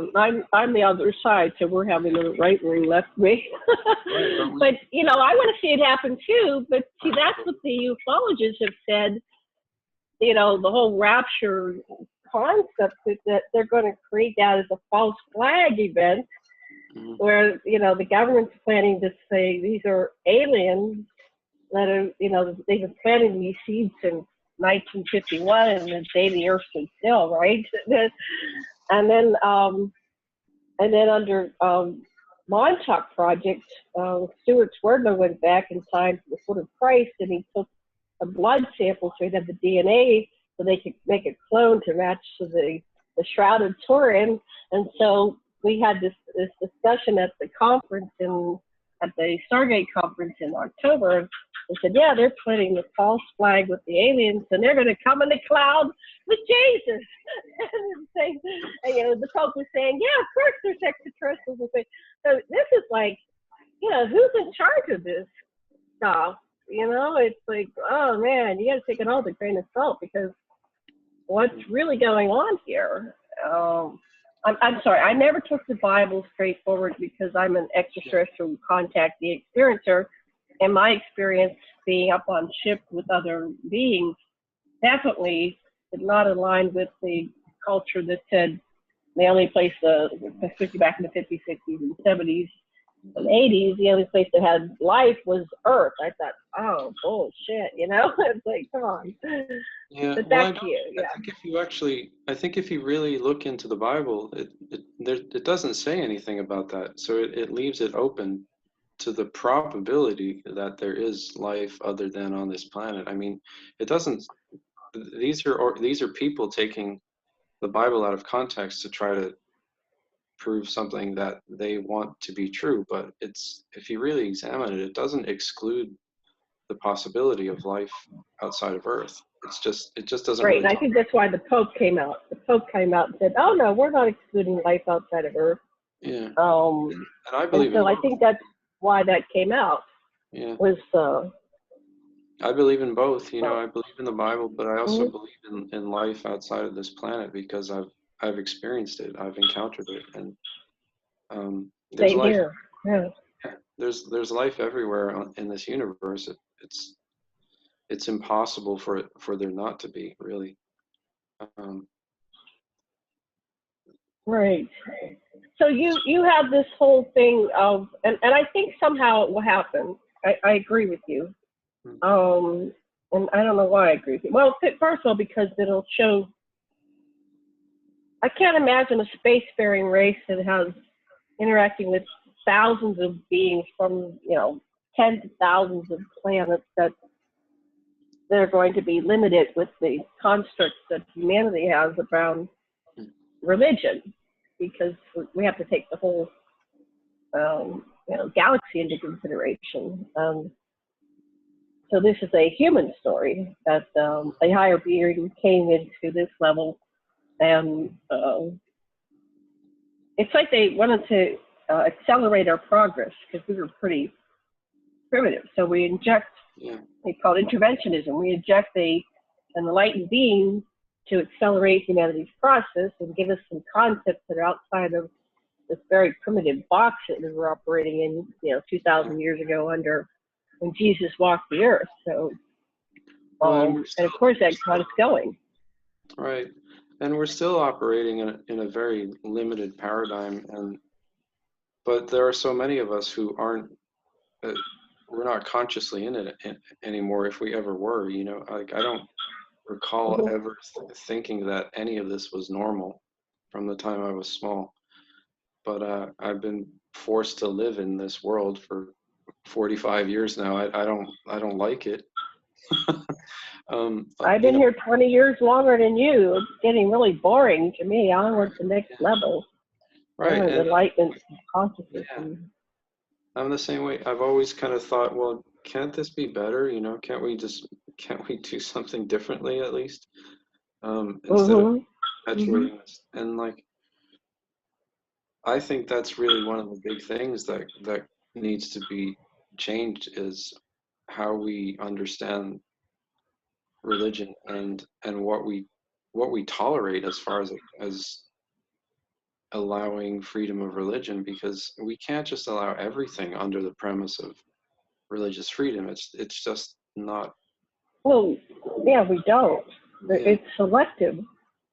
I'm the other side, so we're having a right wing, left wing. But I want to see it happen too. But see, that's what the ufologists have said. The whole rapture concept is that they're going to create that as a false flag event, where the government's planning to say these are aliens that are they've been planting these seeds since 1951 and the day the earth stood still, right? And then under Montauk Project, Stuart Swerdlow went back in time to the foot of Christ, and he took a blood sample so he'd have the DNA so they could make a clone to match to the shrouded Turin. And so we had this discussion at the conference at the Stargate conference in October. They said, yeah, they're planting the false flag with the aliens, and they're going to come in the cloud with Jesus. And the Pope was saying, yeah, of course there's extraterrestrials. So this is like, who's in charge of this stuff? It's like, oh man, you got to take it all with a grain of salt, because what's really going on here? I'm sorry, I never took the Bible straightforward because I'm an extraterrestrial contact, the experiencer, and my experience being up on ships with other beings definitely did not align with the culture that said the only place, especially back in the 50s, 60s, and 70s, and 80s, the only place that had life was Earth. I thought, oh, bullshit, It's like, come on. Yeah, but that's you. Yeah. I think if you really look into the Bible, it doesn't say anything about that. So it leaves it open to the probability that there is life other than on this planet. I mean, it doesn't. These are people taking the Bible out of context to try to prove something that they want to be true. But if you really examine it, it doesn't exclude the possibility of life outside of Earth. It just doesn't. Right, really and I think that's why the Pope came out. The Pope came out and said, "Oh no, we're not excluding life outside of Earth." Yeah. And I believe. So I think that's why that came out. Yeah. Was. I believe in both. I believe in the Bible, but I also believe in life outside of this planet because I've experienced it. I've encountered it, and there's life. Here. Yeah. There's life everywhere in this universe. It's impossible for there not to be, really. Right. So you have this whole thing of, and I think somehow it will happen. I agree with you. And I don't know why I agree with you. Well, first of all, because it'll show. I can't imagine a spacefaring race that has interacting with thousands of beings from tens of thousands of planets that they're going to be limited with the constructs that humanity has around religion, because we have to take the whole galaxy into consideration. So this is a human story that a higher being came into this level, and it's like they wanted to accelerate our progress because we were pretty primitive. So we inject Yeah. They call it interventionism. We inject an enlightened being to accelerate humanity's process and give us some concepts that are outside of this very primitive box that we were operating in, 2,000 years ago under when Jesus walked the earth. So, Well, and of course that got us going. right. And we're still operating in a very limited paradigm, but there are so many of us who aren't. We're not consciously in it anymore. If we ever were, like I don't recall ever thinking that any of this was normal from the time I was small. But I've been forced to live in this world for 45 years now. I don't like it. I've been here 20 years longer than you. It's getting really boring to me. I want the next level. Right. And enlightenment consciousness. Yeah. I'm the same way. I've always kind of thought, well, can't this be better? Can't we do something differently at least? Instead of perpetuating this. And like, I think that's really one of the big things that needs to be changed is how we understand religion and what we tolerate as far as allowing freedom of religion, because we can't just allow everything under the premise of religious freedom. It's just not. Well, yeah, we don't. Yeah. It's selective.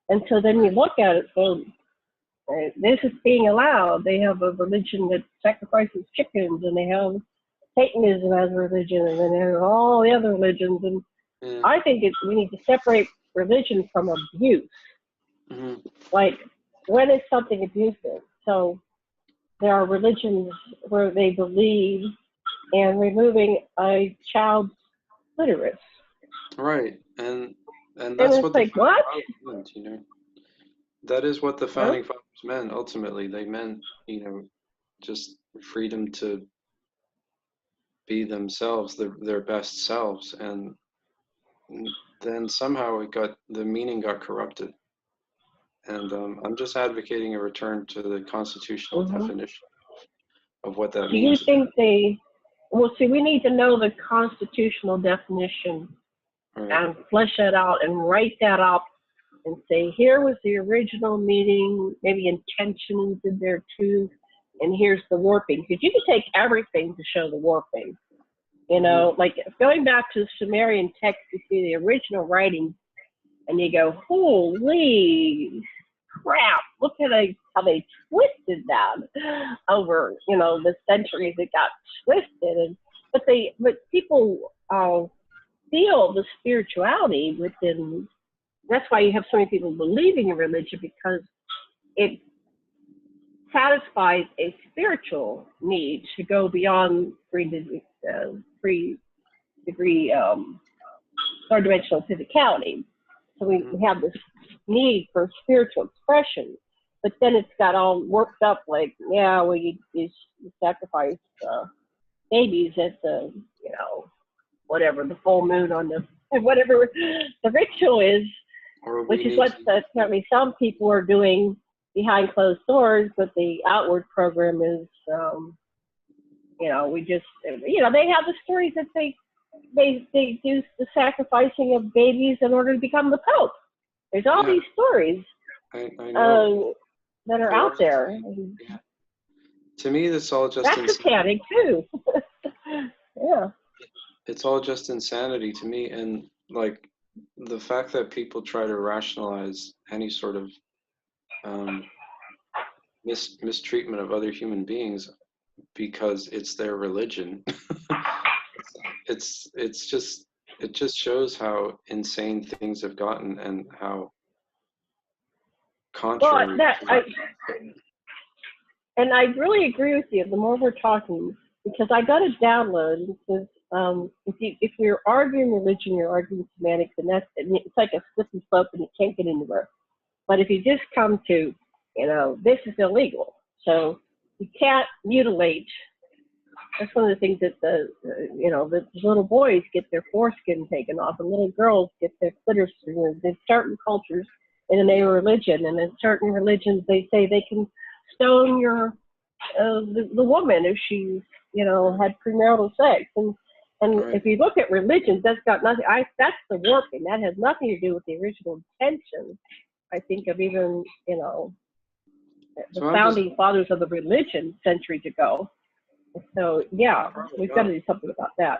And so then you look at it, so this is being allowed. They have a religion that sacrifices chickens, and they have Satanism as a religion, and then they have all the other religions. And Yeah. I think we need to separate religion from abuse. Like, when is something abusive? So there are religions where they believe in removing a child's clitoris. Right, and that's what like, what? Meant, That is what the founding fathers meant. Ultimately, they meant, just freedom to be themselves, their best selves, and then somehow the meaning got corrupted. And I'm just advocating a return to the constitutional definition of what that means. Do you think well, see, we need to know the constitutional definition and flesh that out and write that up and say, here was the original meaning, maybe intentions in there too, and here's the warping. Because you can take everything to show the warping. Like going back to the Sumerian text, you see the original writing, and you go, holy crap, look at how they twisted that over, the centuries. It got twisted. But people feel the spirituality within. That's why you have so many people believing in religion, because it satisfies a spiritual need to go beyond three-degree third-dimensional physicality. So we have this need for spiritual expression, but then it's got all worked up like, you sacrifice babies at the, whatever, the full moon on whatever the ritual is, which is what apparently some people are doing behind closed doors, but the outward program is, we just, they have the stories that they do the sacrificing of babies in order to become the Pope. There's all these stories I know. That are out there. Yeah. To me, that's all just that's satanic too. Yeah. It's all just insanity to me, and like the fact that people try to rationalize any sort of mistreatment of other human beings because it's their religion. It just shows how insane things have gotten and how contrary. And I really agree with you. The more we're talking, because I got a download, because if you're arguing religion, you're arguing semantics, and it's like a slippery slope, and you can't get anywhere. But if you just come to, this is illegal, so you can't mutilate. That's one of the things that the little boys get their foreskin taken off, and little girls get their clitoris removed. In certain cultures, in the name of religion, and in certain religions, they say they can stone the woman if she's had premarital sex, and And Right. if you look at religions, that's got nothing. That's the warping. That has nothing to do with the original intention. I think of even the So I'm just founding fathers of the religion centuries ago. So yeah, probably we've got to not. do something about that.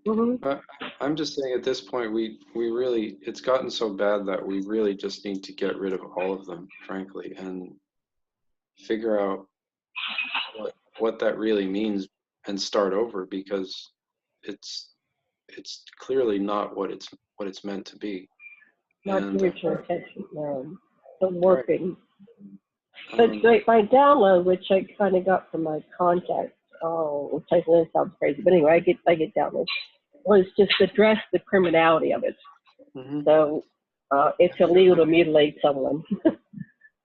Hmm. Uh, I'm just saying at this point, we really, it's gotten so bad that we really just need to get rid of all of them, frankly, and figure out what that really means and start over because it's it's clearly not what it's meant to be. Not the And original intention. The right, warping. But um, like my download, which I kind of got from my contact, which I know sounds crazy, but anyway, I get downloads, was just address the criminality of it. mhm, So it's illegal to mutilate someone,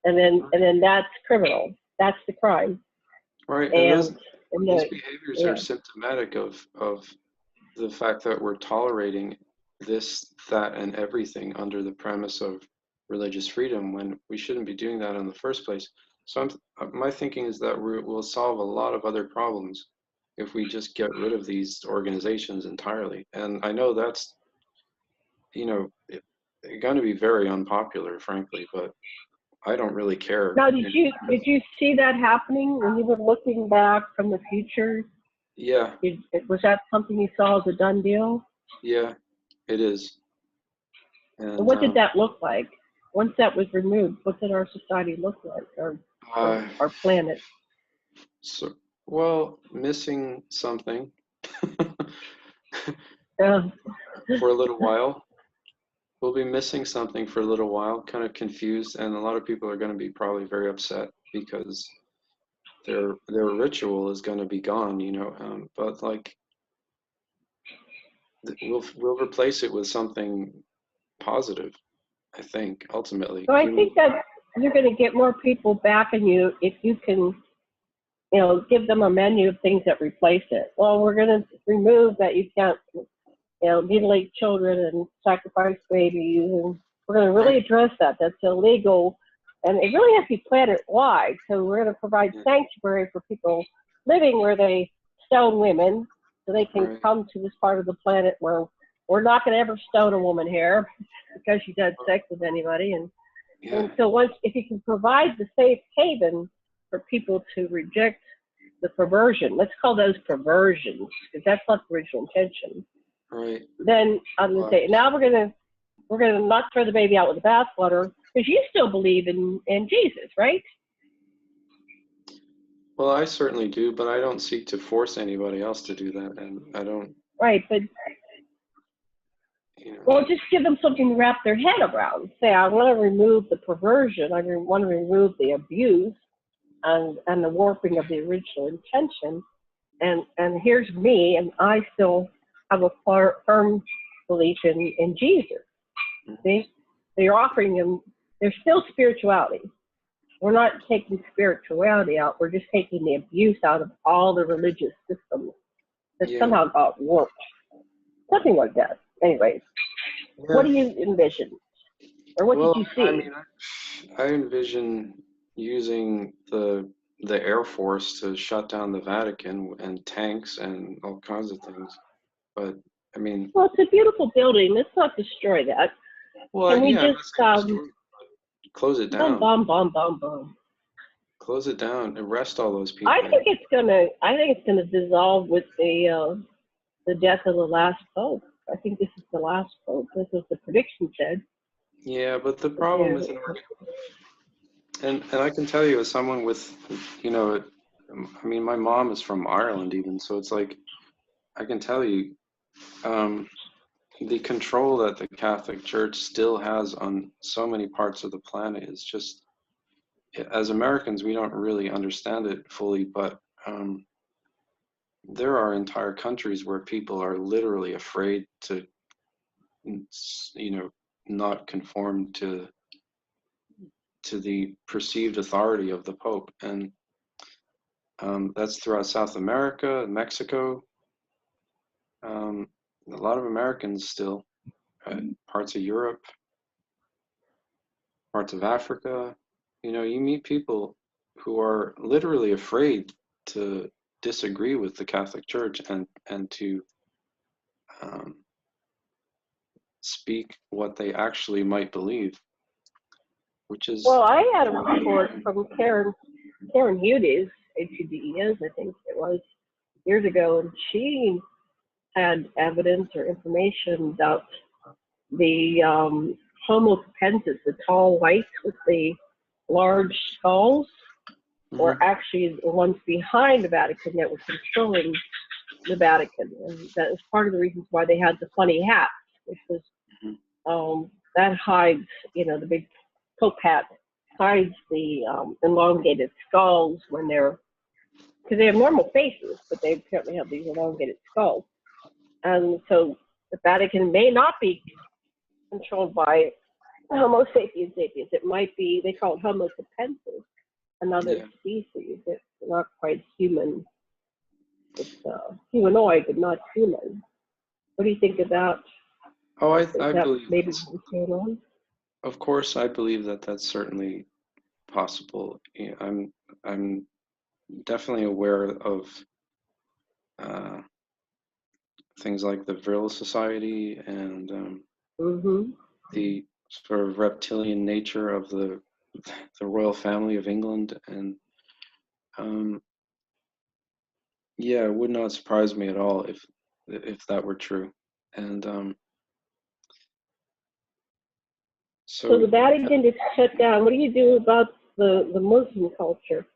and then that's criminal. That's the crime. right, and And these the behaviors are yeah, symptomatic of the fact that we're tolerating this, that, and everything under the premise of religious freedom when we shouldn't be doing that in the first place. So my thinking is that we'll solve a lot of other problems if we just get rid of these organizations entirely. And I know that's, you know, going to be very unpopular, frankly, but I don't really care. now did you see that happening when you were looking back from the future? Yeah, Was that something you saw as a done deal? yeah, it is. And And what did that look like? Once that was removed, what did our society look like, or uh, our planet? so, well, missing something Yeah. for a little while. We'll be missing something for a little while, kind of confused, and a lot of people are going to be probably very upset because their ritual is going to be gone, you know. But like we'll replace it with something positive. I think ultimately So I human. think that you're going to get more people backing you if you can, give them a menu of things that replace it. Well, we're going to remove that you can't, mutilate children and sacrifice babies, and we're going to Right. really address that. That's illegal, and it really has to be planet wide. So we're going to provide Yeah, sanctuary for people living where they stone women, so they can right. come to this part of the planet where we're not going to ever stone a woman here because she's had sex with anybody, and Yeah. so once, if you can provide the safe haven for people to reject the perversion, let's call those perversions, because that's not the original intention. Right. Then I'm going to say, now we're gonna not throw the baby out with the bathwater, because you still believe in Jesus, right? Well, I certainly do, but I don't seek to force anybody else to do that, and I don't, Right, but you know. well, just give them something to wrap their head around. Say, I want to remove the perversion. I want to remove the abuse and the warping of the original intention. And here's me, and I still have a firm belief in Jesus. Mhm. See, so you're offering them. There's still spirituality. We're not taking spirituality out. We're just taking the abuse out of all the religious systems that Yeah. somehow got warped. Something like that. Anyways, what Yeah. do you envision, or what did Well, you I see? mean, I envision using the Air Force to shut down the Vatican and tanks and all kinds of things. But I mean, Well, it's a beautiful building. Let's not destroy that. well, Can we yeah, I'm just not saying destroy it, but close it bomb, down. bomb, bomb, bomb, bomb? Close it down. Arrest all those I people. think it's gonna. I think it's gonna dissolve with the death of the last pope. I think this is the last pope. This is the prediction said. Yeah, but the But problem is and I can tell you as someone with, you know, I mean, my mom is from Ireland even, so it's like I can tell you, um, the control that the Catholic Church still has on so many parts of the planet is just, as Americans, we don't really understand it fully, but there are entire countries where people are literally afraid to, you know, not conform to the perceived authority of the Pope, and that's throughout South America, Mexico, um, a lot of Americans still, parts of Europe, parts of Africa. You know, you meet people who are literally afraid to disagree with the Catholic Church and to speak what they actually might believe, which is Well, I had a report from Karen Hudes, HUDES, I think it was, years ago, and she had evidence or information about the Homo capensis, the tall whites with the large skulls, were Mhm. actually the ones behind the Vatican that were controlling the Vatican. And that is part of the reasons why they had the funny hats, which was Mhm. that hides, the big Pope hat hides the elongated skulls when they're, because they have normal faces, but they apparently have these elongated skulls. And so the Vatican may not be controlled by Homo sapiens sapiens. It might be, they call it Homo capensis, another Yeah. species. It's not quite human. It's humanoid, but not human. What do you think about? Oh, Is I that believe maybe that's, what's going on? of course, I believe that that's certainly possible. I'm definitely aware of uh, things like the Vril Society and Mm-hmm. the sort of reptilian nature of the royal family of England, and um, yeah, it would not surprise me at all if that were true. And So so the Vatican is shut down. What do you do about the Muslim culture?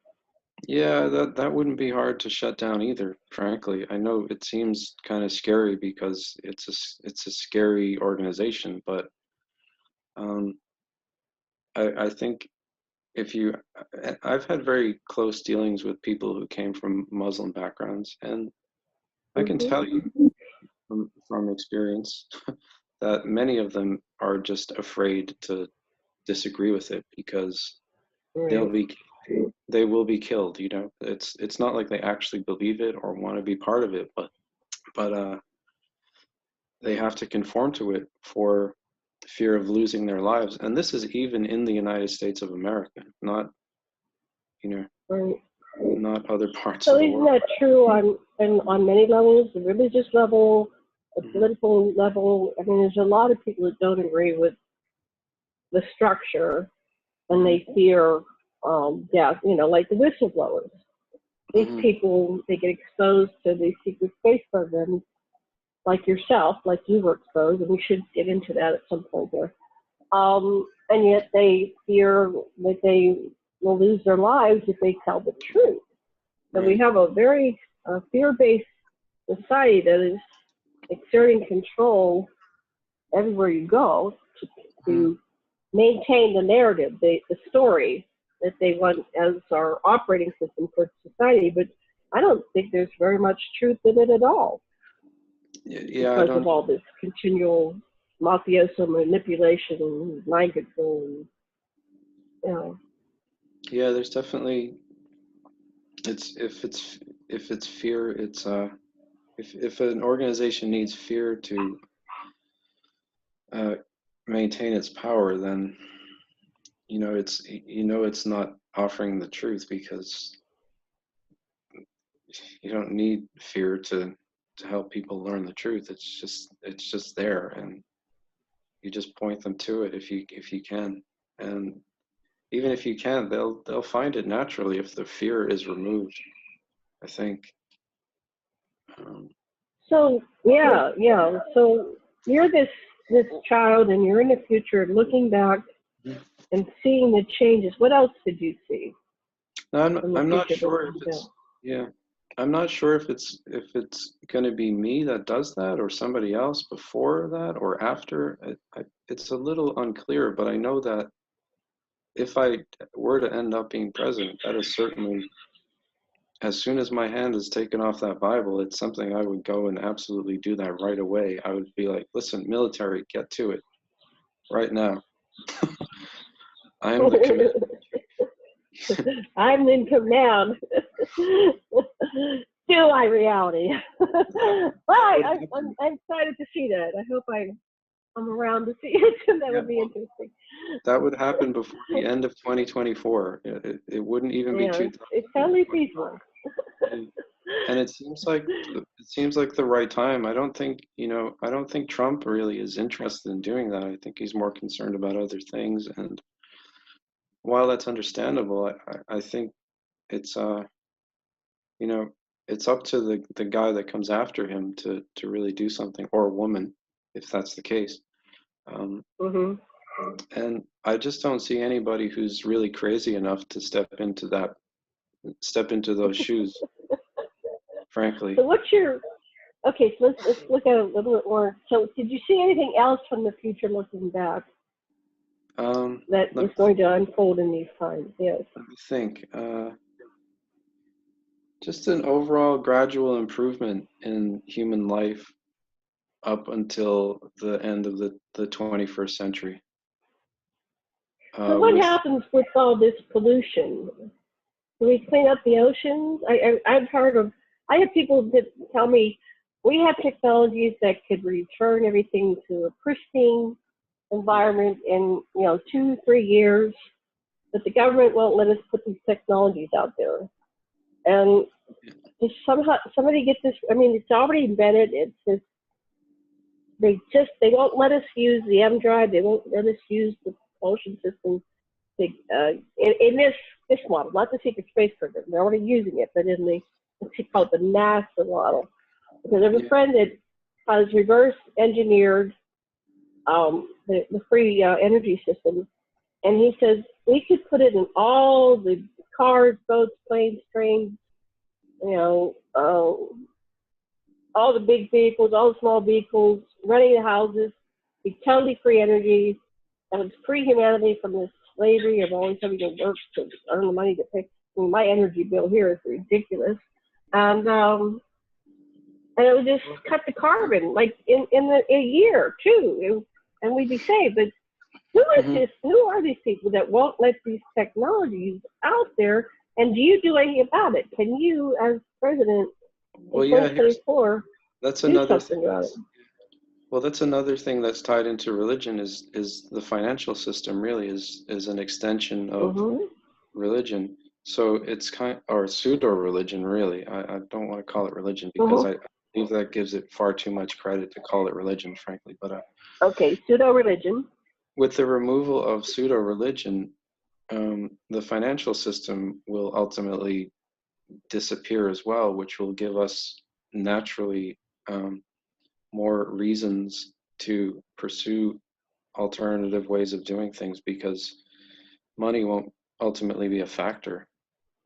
yeah, that wouldn't be hard to shut down either, frankly. I know it seems kind of scary because it's a scary organization, but um, I think if you, I've had very close dealings with people who came from Muslim backgrounds, and I can tell Mm-hmm. you from experience that many of them are just afraid to disagree with it because they'll Right. be they will be killed. It's not like they actually believe it or want to be part of it, but they have to conform to it for fear of losing their lives. And this is even in the United States of America, not you know Right. not other parts So of the isn't world. that true on many levels, the religious level, the Hmm. political level? I mean, there's a lot of people that don't agree with the structure and Hmm. they fear death, like the whistleblowers. These Hmm. people, they get exposed to these secret space programs like yourself, like you were exposed, and we should get into that at some point here. And yet they fear that they will lose their lives if they tell the truth. So we Right. have a very fear-based society that is exerting control everywhere you go Hmm. to maintain the narrative, the story that they want as our operating system for society. But I don't think there's very much truth in it at all Yeah, I because of don't. all this continual mafioso manipulation and mind control. And, you know. Yeah, there's definitely it's if it's fear, it's if an organization needs fear to uh, maintain its power, then it's not offering the truth because you don't need fear to help people learn the truth. It's just there, and you just point them to it if you can, and even if you can't, they'll find it naturally if the fear is removed. I think. Um, So yeah, yeah. So you're this child, and you're in the future, looking back and seeing the changes. What else did you see in the I'm not future sure if looking back? it's yeah. I'm not sure if it's going to be me that does that or somebody else before that or after. It's a little unclear, but I know that if I were to end up being president, that is certainly, as soon as my hand is taken off that Bible, it's something I would go and absolutely do that right away. I would be like, listen, military, get to it right now. I am the commander. I'm in command. Do my reality. That, Well, that would I'm happen. excited to see that. I hope I'm around to see it. That Yeah, would be well, interesting. that would happen before the end of 2024. It wouldn't even be Yeah, it's totally 2025. peaceful. And and it seems like it seems like the right time. I don't think, I don't think Trump really is interested in doing that. I think he's more concerned about other things. And while that's understandable, I think it's, you know, it's up to the guy that comes after him to really do something, or a woman, if that's the case. Um, Hmm. and I just don't see anybody who's really crazy enough to step into those shoes, frankly. So what's your okay? So let's look at it a little bit more. So did you see anything else from the future looking back that Let is going to unfold in these times? Yes. me think. Just an overall gradual improvement in human life up until the end of the 21st century. So what With happens with all this pollution? Do we clean up the oceans? I've heard of. I have people that tell me we have technologies that could return everything to a pristine environment in 2 3 years, but the government won't let us put these technologies out there. And just somehow somebody get this. I mean, it's already invented. It's they won't let us use the M drive. They won't let us use the propulsion system. In this model, not the secret space program. They're already using it, but in the what's called the NASA model. Because there's a yeah, friend that has reverse engineered the free energy system, and he says we could put it in all the cars, boats, planes, trains, you know, all the big vehicles, all the small vehicles, running the houses, be totally free energy, and would free humanity from this slavery of always having to work to earn the money to pay. I mean, my energy bill here is ridiculous, and it would just cut the carbon like in a year too, and we'd be saved. But who is mhm. this? Who are these people that won't let these technologies out there? And do you do anything about it? Can you, as president in Well, yeah, here's 2024, that's do another thing something about it? that's well, that's another thing that's tied into religion is the financial system really is an extension of Mm-hmm. religion. So it's or pseudo religion really. I don't want to call it religion because Mm-hmm. I believe that gives it far too much credit to call it religion, frankly. But Okay, pseudo religion. with the removal of pseudo religion, the financial system will ultimately disappear as well, which will give us naturally um, more reasons to pursue alternative ways of doing things because money won't ultimately be a factor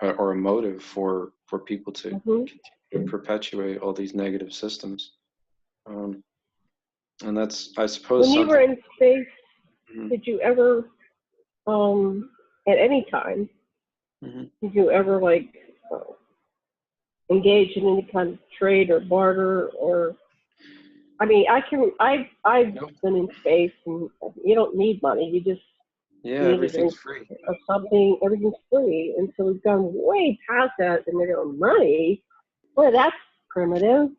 or a motive for people to Mm-hmm. continue to perpetuate all these negative systems. Um, and that's, I suppose, When you were something. in space, Mhm, did you ever, at any time, mhm. did you ever like uh, engage in any kind of trade or barter or I mean, I've Nope. been in space, and you don't need money. You just Yeah, need a everything's drink free. or something. Everything's free, and so we've gone way past that, and they go money. Boy, that's primitive.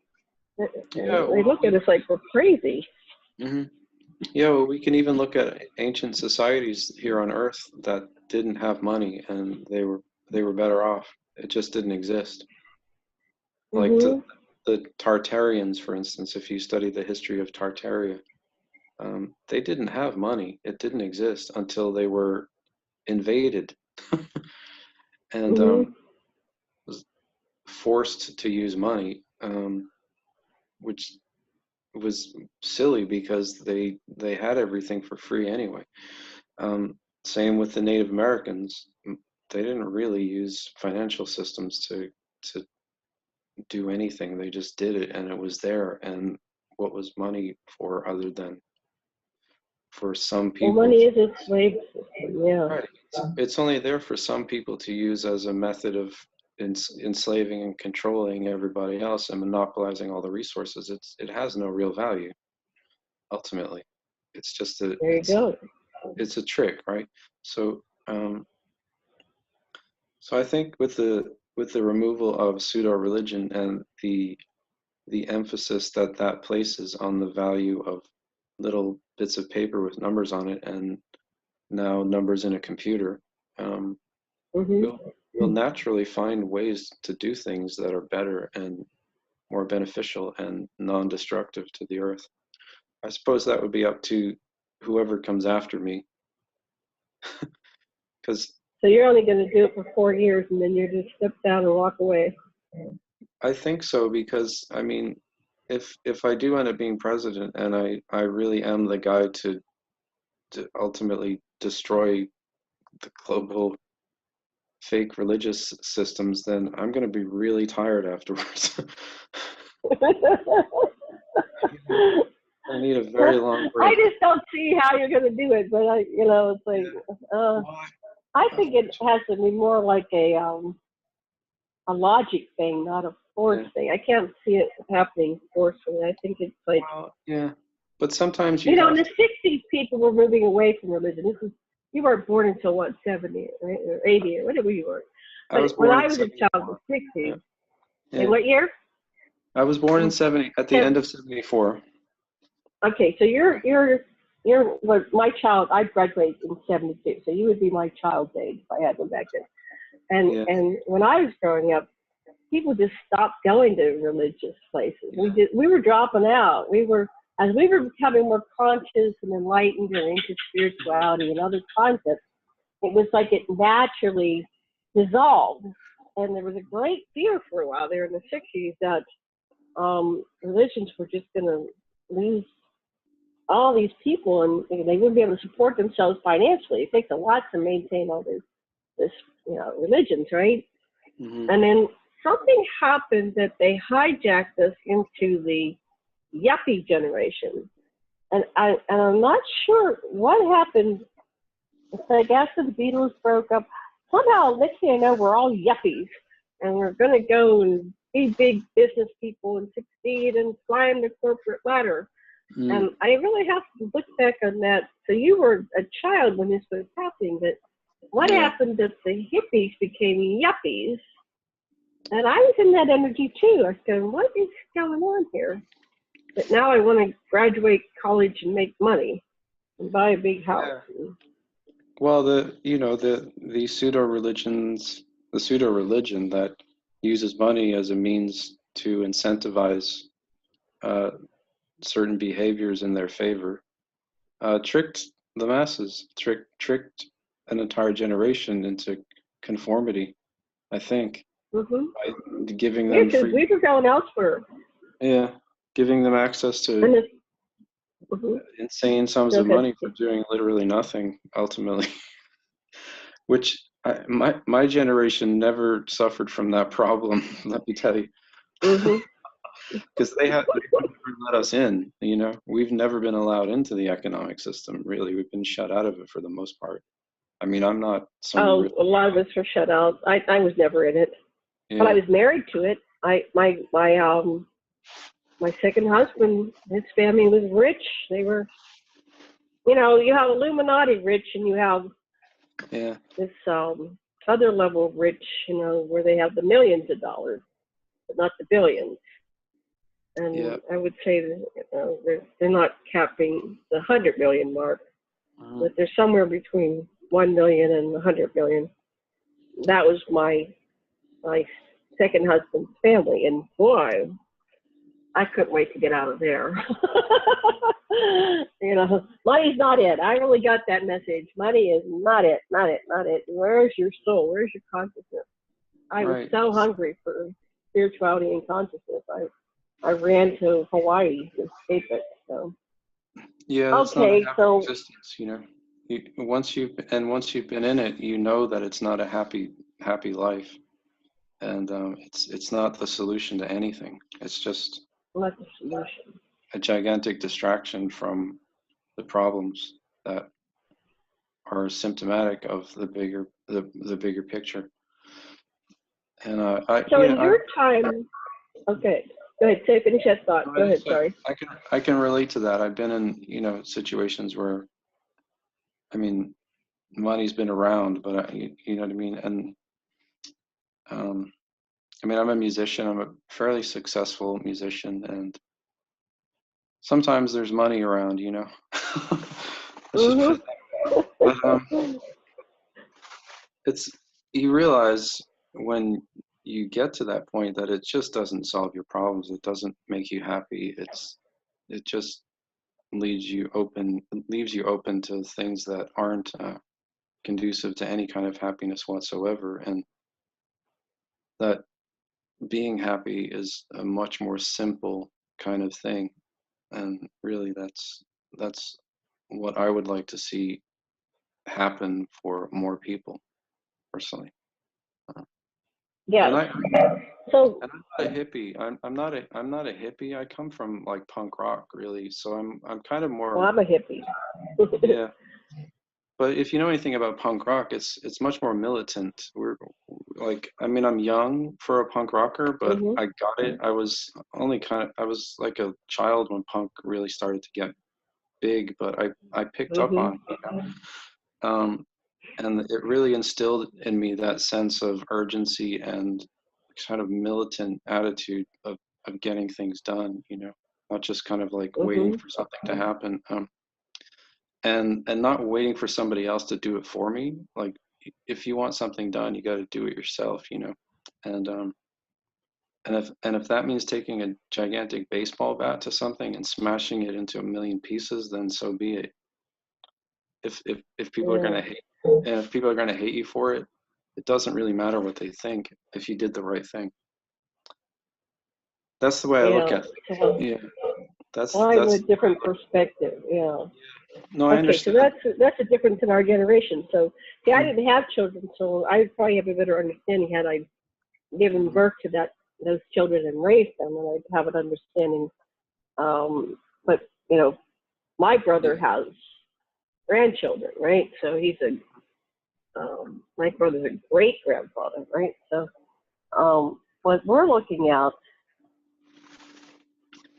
Yeah, They well, look at us like we're crazy. mhm. Yeah, well, we can even look at ancient societies here on Earth that didn't have money and they were better off. It just didn't exist. Like Mhm. the Tartarians, for instance, if you study the history of Tartaria, they didn't have money. It didn't exist until they were invaded and Mhm. was forced to use money, which was silly because they had everything for free anyway. Same with the Native Americans. They didn't really use financial systems to do anything. They just did it, and it was there. And what was money for other than for some Well, people? money is a slave system. Yeah. Right. It's only there for some people to use as a method of enslaving and controlling everybody else and monopolizing all the resources. It has no real value ultimately. It's just a There you go. it's a trick, right? So so I think with the removal of pseudo religion and the emphasis that that places on the value of little bits of paper with numbers on it and now numbers in a computer, um, Mhm. we'll naturally find ways to do things that are better and more beneficial and non-destructive to the earth. I suppose that would be up to whoever comes after me, because So you're only going to do it for 4 years, and then you just step down and walk away. I think so. Because I mean, if I do end up being president, and I really am the guy to ultimately destroy the global fake religious systems, then I'm going to be really tired afterwards. I need a very long break. I just don't see how you're going to do it, but it's like, I think it has to be more like a logic thing, not a force thing. I can't see it happening forcefully. I think it's like, yeah, but sometimes in the 60s, people were moving away from religion. You weren't born until what, 70, right, or 80, or whatever you were. But when I was a child, the 60s. Yeah. In what year? I was born in 70, at the end of 74. Okay, so you're well, my child. I graduated in 72, so you would be my child's age if I had one back then. And when I was growing up, people just stopped going to religious places. We were dropping out. As we were becoming more conscious and enlightened and into spirituality and other concepts, it was like it naturally dissolved. And there was a great fear for a while there in the 60s that religions were just going to lose all these people, and they wouldn't be able to support themselves financially. It takes a lot to maintain all this religions, right? Mm-hmm. And then something happened that they hijacked us into the yuppie generation, and I'm not sure what happened. It's like after the Beatles broke up, somehow next thing I know, we're all yuppies, and we're going to go and be big business people and succeed and climb the corporate ladder. And I really have to look back on that. So you were a child when this was happening, but what happened that the hippies became yuppies? And I was in that energy too. I was going, what is going on here? But now I want to graduate college and make money and buy a big house. Yeah. Well, the pseudo religion that uses money as a means to incentivize certain behaviors in their favor, tricked the masses, tricked an entire generation into conformity, I think, by giving them free. We were going elsewhere. Yeah, giving them access to insane sums of money for doing literally nothing, ultimately. Which my generation never suffered from that problem, let me tell you. Because they would never let us in. We've never been allowed into the economic system. Really, we've been shut out of it for the most part. I mean, I'm not. A lot of us were shut out. I was never in it, but I was married to it. My second husband, his family was rich. They were, you have Illuminati rich, and you have this other level of rich, where they have the millions of dollars, but not the billions. And I would say that they're not capping the 100 million mark, but they're somewhere between 1 million and 100 million. That was my second husband's family, and boy, I couldn't wait to get out of there. Money's not it. I really got that message. Money is not it, not it, not it. Where's your soul? Where's your consciousness? I was so hungry for spirituality and consciousness. I ran to Hawaii to escape it. So. Yeah, that's not a happy existence, Once you've been in it, you know that it's not a happy life, and it's not the solution to anything. It's just not the solution. A gigantic distraction from the problems that are symptomatic of the bigger picture. And so in your time, okay. Go ahead, finish that thought. Go ahead, sorry. I can relate to that. I've been in, situations where, I mean, money's been around, but you know what I mean? And, I mean, I'm a musician. I'm a fairly successful musician, and sometimes there's money around, But, you realize when you get to that point that it just doesn't solve your problems. It doesn't make you happy. It just leaves you open to things that aren't conducive to any kind of happiness whatsoever. And that being happy is a much more simple kind of thing. And really, that's what I would like to see happen for more people, personally. Uh, Yes. and I So, and I'm not a hippie. I'm not a hippie. I come from like punk rock, really. So I'm kind of well, more, I'm a hippie. yeah. But if you know anything about punk rock, it's much more militant. We're like, I mean, I'm young for a punk rocker, but Hmm. I got it. I was like a child when punk really started to get big, but I picked up Hmm. on it, you know? And it really instilled in me that sense of urgency and kind of militant attitude of getting things done, you know, not just kind of like waiting Hmm. for something to happen. And not waiting for somebody else to do it for me. Like, if you want something done, you got to do it yourself, you know. And if that means taking a gigantic baseball bat to something and smashing it into a million pieces, then so be it. If people are Yeah. gonna hate, and if people are gonna hate you for it, it doesn't really matter what they think if you did the right thing. That's the way I look Yeah. at things. So, Yeah, well, I have a that's different perspective. Yeah. no, I Okay, so understand. that's a difference in our generation. So, see, I Mhm, didn't have children, so I probably have a better understanding had I given mhm. birth to those children and raised them, and I'd have an understanding. But my brother Yeah, has grandchildren, right? So my brother's a great grandfather, right? So, what we're looking at,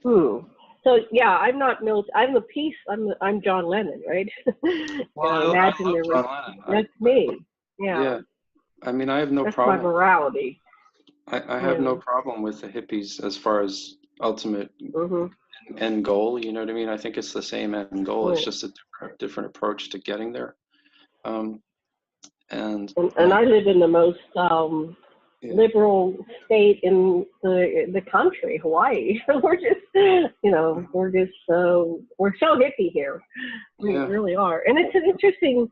hmm. So yeah, I'm not I'm the peace. I'm John Lennon, right? well, I Imagine love there was John Lennon. that's me. Yeah, Yeah, I mean, I have no that's my problem. morality. I have Yeah. no problem with the hippies as far as ultimate Mhm. end goal. You know what I mean? I think it's the same end goal. It's Right. just a different approach to getting there. Um, and And like, I live in the most yeah, liberal state in the country, Hawaii. we're just, we're so hippie here. We yeah, really are, and it's an interesting.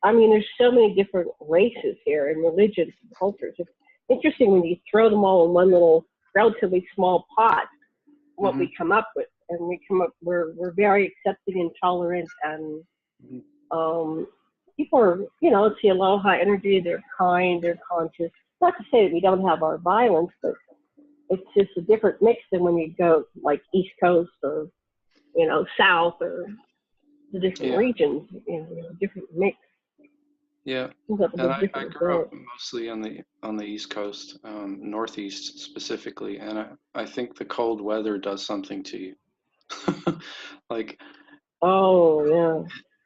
I mean, there's so many different races here and religions and cultures. It's interesting when you throw them all in one little relatively small pot, what hmm we come up with, and we're very accepting and tolerant, and hmm um, people are, it's the aloha energy. They're kind, they're conscious. Not to say that we don't have our violence, but it's just a different mix than when you go like East Coast or South or the different yeah, regions. Different mix. yeah. Comes up with And a I different grew up result. mostly on the East Coast, Northeast specifically, and I think the cold weather does something to you. Like, Oh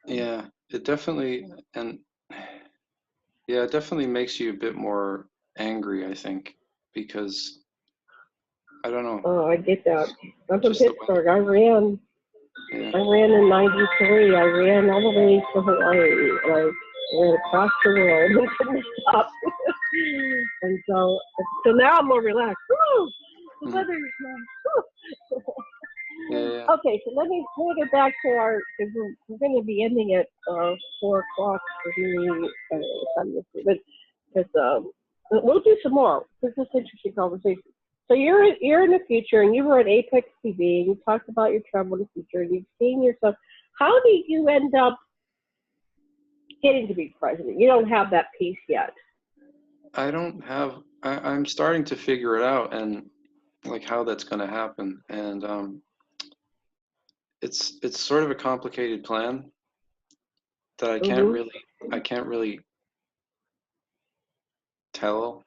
yeah. yeah, it definitely, and yeah, it definitely makes you a bit more angry, I think, because I don't know, Oh, I get that. I'm from just the weather. Pittsburgh. I ran. Yeah. I ran in '93. I ran all the way to Hawaii. I ran across the world and couldn't stop. and so now I'm more relaxed. Woo! The Mhm. weather is nice. Yeah, yeah. Okay, so let me get back to our. Cause we're going to be ending at 4 o'clock for me. But because we'll do some more. This is an interesting conversation. So you're in the future, and you were at Apex TV, and you talked about your travel in the future, and you've seen yourself. How did you end up getting to be president? You don't have that piece yet. I don't have, I'm starting to figure it out and like how that's going to happen. And it's sort of a complicated plan that Mhm. I can't really tell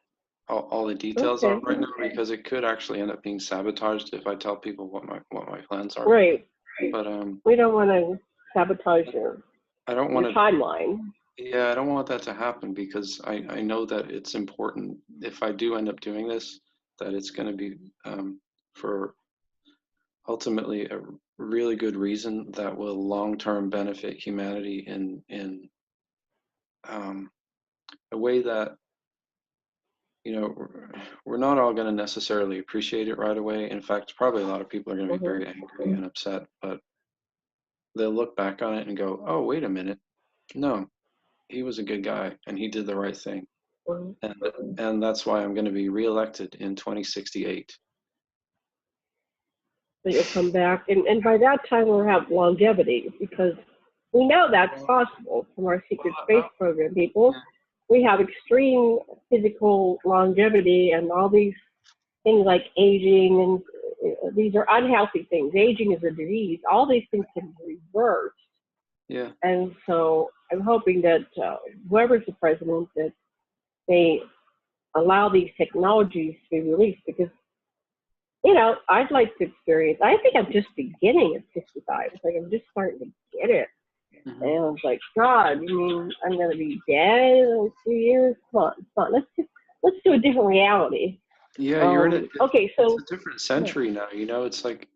all the details of Okay. right now because it could actually end up being sabotaged if I tell people what my plans are. Right. But We don't want to sabotage I don't your want to, timeline. yeah, I don't want that to happen because I know that it's important if I do end up doing this, that it's going to be for ultimately a really good reason that will long-term benefit humanity in a way that we're not all going to necessarily appreciate it right away. In fact, probably a lot of people are going to be Mhm. very angry and upset, but they'll look back on it and go, oh, wait a minute. No, he was a good guy and he did the right thing. Mhm. And, and that's why I'm going to be reelected in 2068. So you'll come back, and by that time we'll have longevity, because we know that's possible from our secret space program, people. We have extreme physical longevity and all these things like aging, and these are unhealthy things. Aging is a disease. All these things can be reversed. Yeah. And so I'm hoping that whoever's the president, that they allow these technologies to be released, because I'd like to experience. I think I'm just beginning at 65. It's like I'm just starting to get it. Mm-hmm. And I was like, God, you mean I'm gonna be dead in 2 years? Come on. Let's do a different reality. Yeah, you're in okay, so it's a different century now. It's like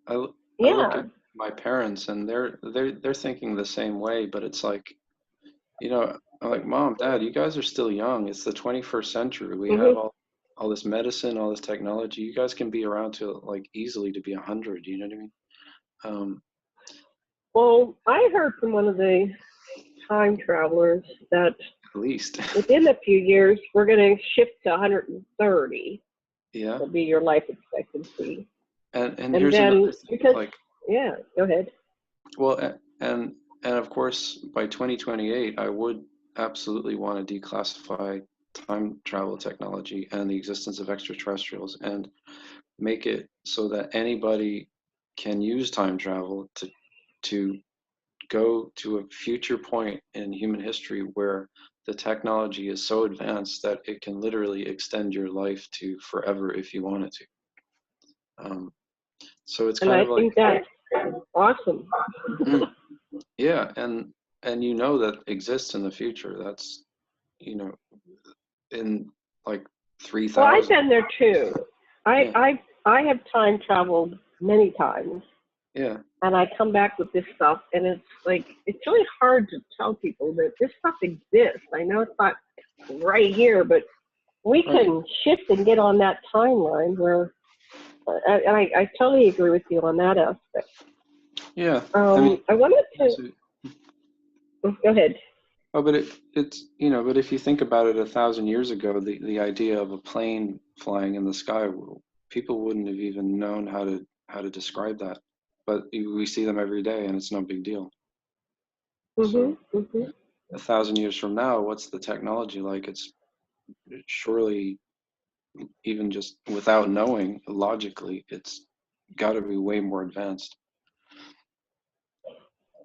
I look yeah. at my parents and they're thinking the same way, but it's like, I'm like, Mom, Dad, you guys are still young. It's the 21st century. We have Mm-hmm. all this medicine, all this technology. You guys can be around to like easily to be 100. You know what I mean? Well, I heard from one of the time travelers that At least. within a few years we're going to shift to 130. Yeah. Will be your life expectancy. And here's another thing. Because Like, yeah, go ahead. well, and of course, by 2028, I would absolutely want to declassify time travel technology and the existence of extraterrestrials and make it so that anybody can use time travel to go to a future point in human history where the technology is so advanced that it can literally extend your life to forever if you wanted to. So it's And kind I of like, think that's awesome. yeah, and that exists in the future. That's you know in like Well, I've 3,000. been there too. Yeah, I have time traveled many times, yeah, and I come back with this stuff, and it's really hard to tell people that this stuff exists. I know it's not right here, but we right, can shift and get on that timeline where. And I totally agree with you on that aspect. yeah. I mean, I wanted to so- go ahead. oh, but but if you think about it, 1,000 years ago, the idea of a plane flying in the sky, people wouldn't have even known how to describe that. But we see them every day, and it's no big deal. So, Mm-hmm. 1,000 years from now, what's the technology like? It's surely, even just without knowing logically, it's got to be way more advanced.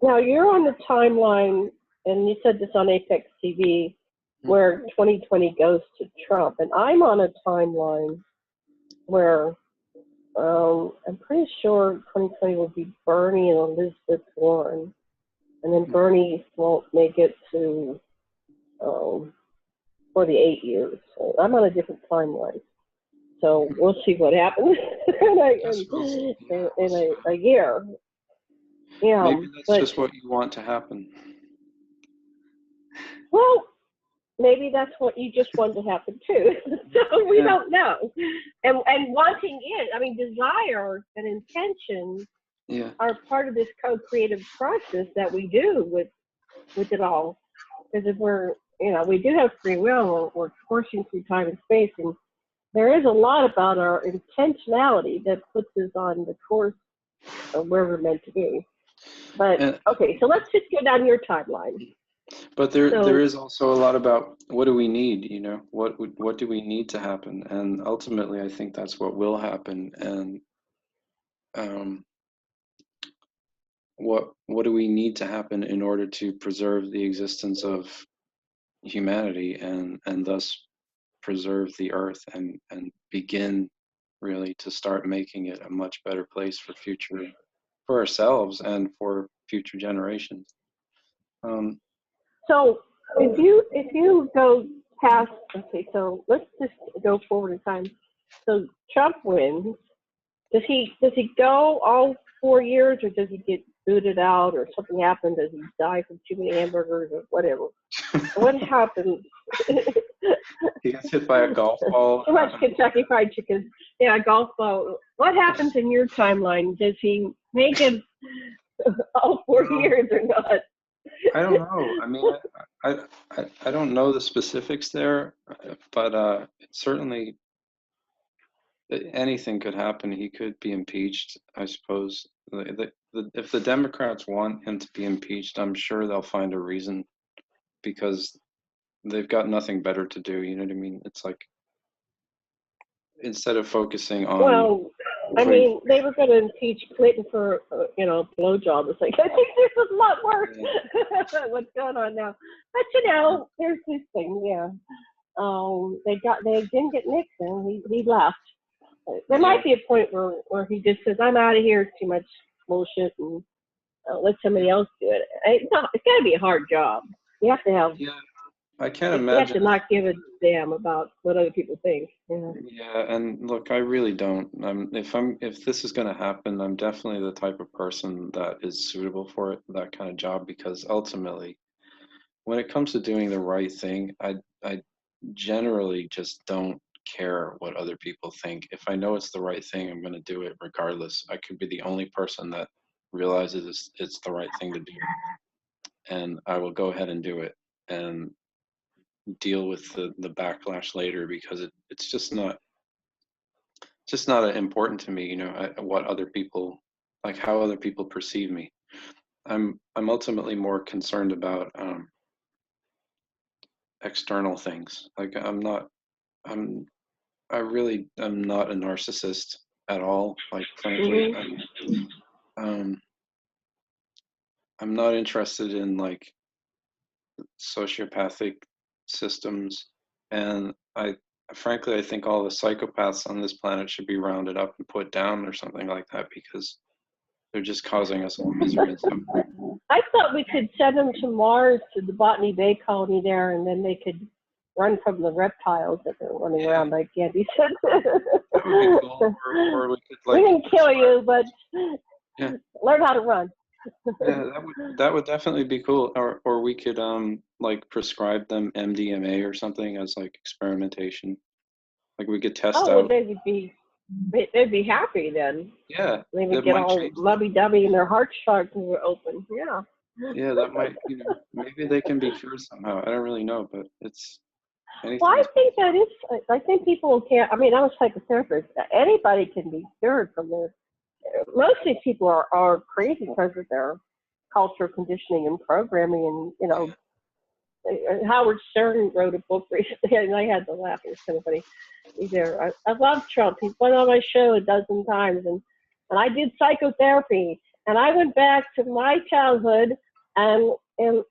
Now you're on the timeline, and you said this on Apex TV, where 2020 goes to Trump, and I'm on a timeline where I'm pretty sure 2020 will be Bernie and Elizabeth Warren, and then Bernie won't make it to 48 years. So I'm on a different timeline. So we'll see what happens in a year. Yeah, Maybe that's but just what you want to happen. well, maybe that's what you just want to happen too. So we don't know. And wanting it, I mean, desire and intention are part of this co-creative process that we do with it all. Because if we do have free will, we're coursing through time and space, and there is a lot about our intentionality that puts us on the course of where we're meant to be. But okay, so let's just go down your timeline. But there is also a lot about what do we need, what do we need to happen, and ultimately I think that's what will happen. And what do we need to happen in order to preserve the existence of humanity and thus preserve the earth and begin really to start making it a much better place for ourselves and for future generations. So if you go past, okay, so let's just go forward in time. So Trump wins. Does he go all 4 years, or does he get booted out or something happened, does he die from too many hamburgers or whatever? What happens? He gets hit by a golf ball. Too much Kentucky Fried Chicken. Yeah, golf ball. What happens in your timeline? Does he make it all 4 years or not? I don't know. I mean, I don't know the specifics there, but certainly anything could happen. He could be impeached, I suppose. If the Democrats want him to be impeached, I'm sure they'll find a reason because they've got nothing better to do. You know what I mean? It's like instead of focusing on. Well, I mean, they were going to impeach Clinton for, blowjob. It's like, I think this is a lot worse. Yeah. What's going on now? But, there's this thing, yeah. They didn't get Nixon. He left. There might be a point where he just says, I'm out of here, it's too much bullshit, and let somebody else do it. It's got to be a hard job. You have to have. Yeah, I can't imagine. You have to not give a damn about what other people think. Yeah. Yeah, and look, I really don't. If this is going to happen, I'm definitely the type of person that is suitable for it, that kind of job, because ultimately, when it comes to doing the right thing, I generally just don't care what other people think. If I know it's the right thing, I'm going to do it regardless. I could be the only person that realizes it's the right thing to do, and I will go ahead and do it and deal with the backlash later because it's just not important to me, what other people like, how other people perceive me. I'm ultimately more concerned about external things. Like I'm I really am not a narcissist at all. Like frankly, um, I'm not interested in like sociopathic systems, and I think all the psychopaths on this planet should be rounded up and put down or something like that because they're just causing us all misery and suffering. I thought we could send them to Mars, to the Botany Bay colony there, and then they could run from the reptiles that they're running around like Andy said. That would be cool. Or we could we didn't kill you, but learn how to run. Yeah, that would definitely be cool. Or we could like prescribe them MDMA or something as like experimentation. Like we could test out. They'd be happy then. Yeah, they would get all lovey-dovey and their heart chakras were open. Yeah. Yeah, that might, maybe they can be cured somehow. I don't really know, but it's anything. Well, I think people can't. I mean, I'm a psychotherapist. Anybody can be cured from this. Most of these people are crazy because of their cultural conditioning and programming, and Howard Stern wrote a book recently, and I had to laugh. It was kind of funny. I love Trump. He's been on my show a dozen times, and I did psychotherapy, and I went back to my childhood, and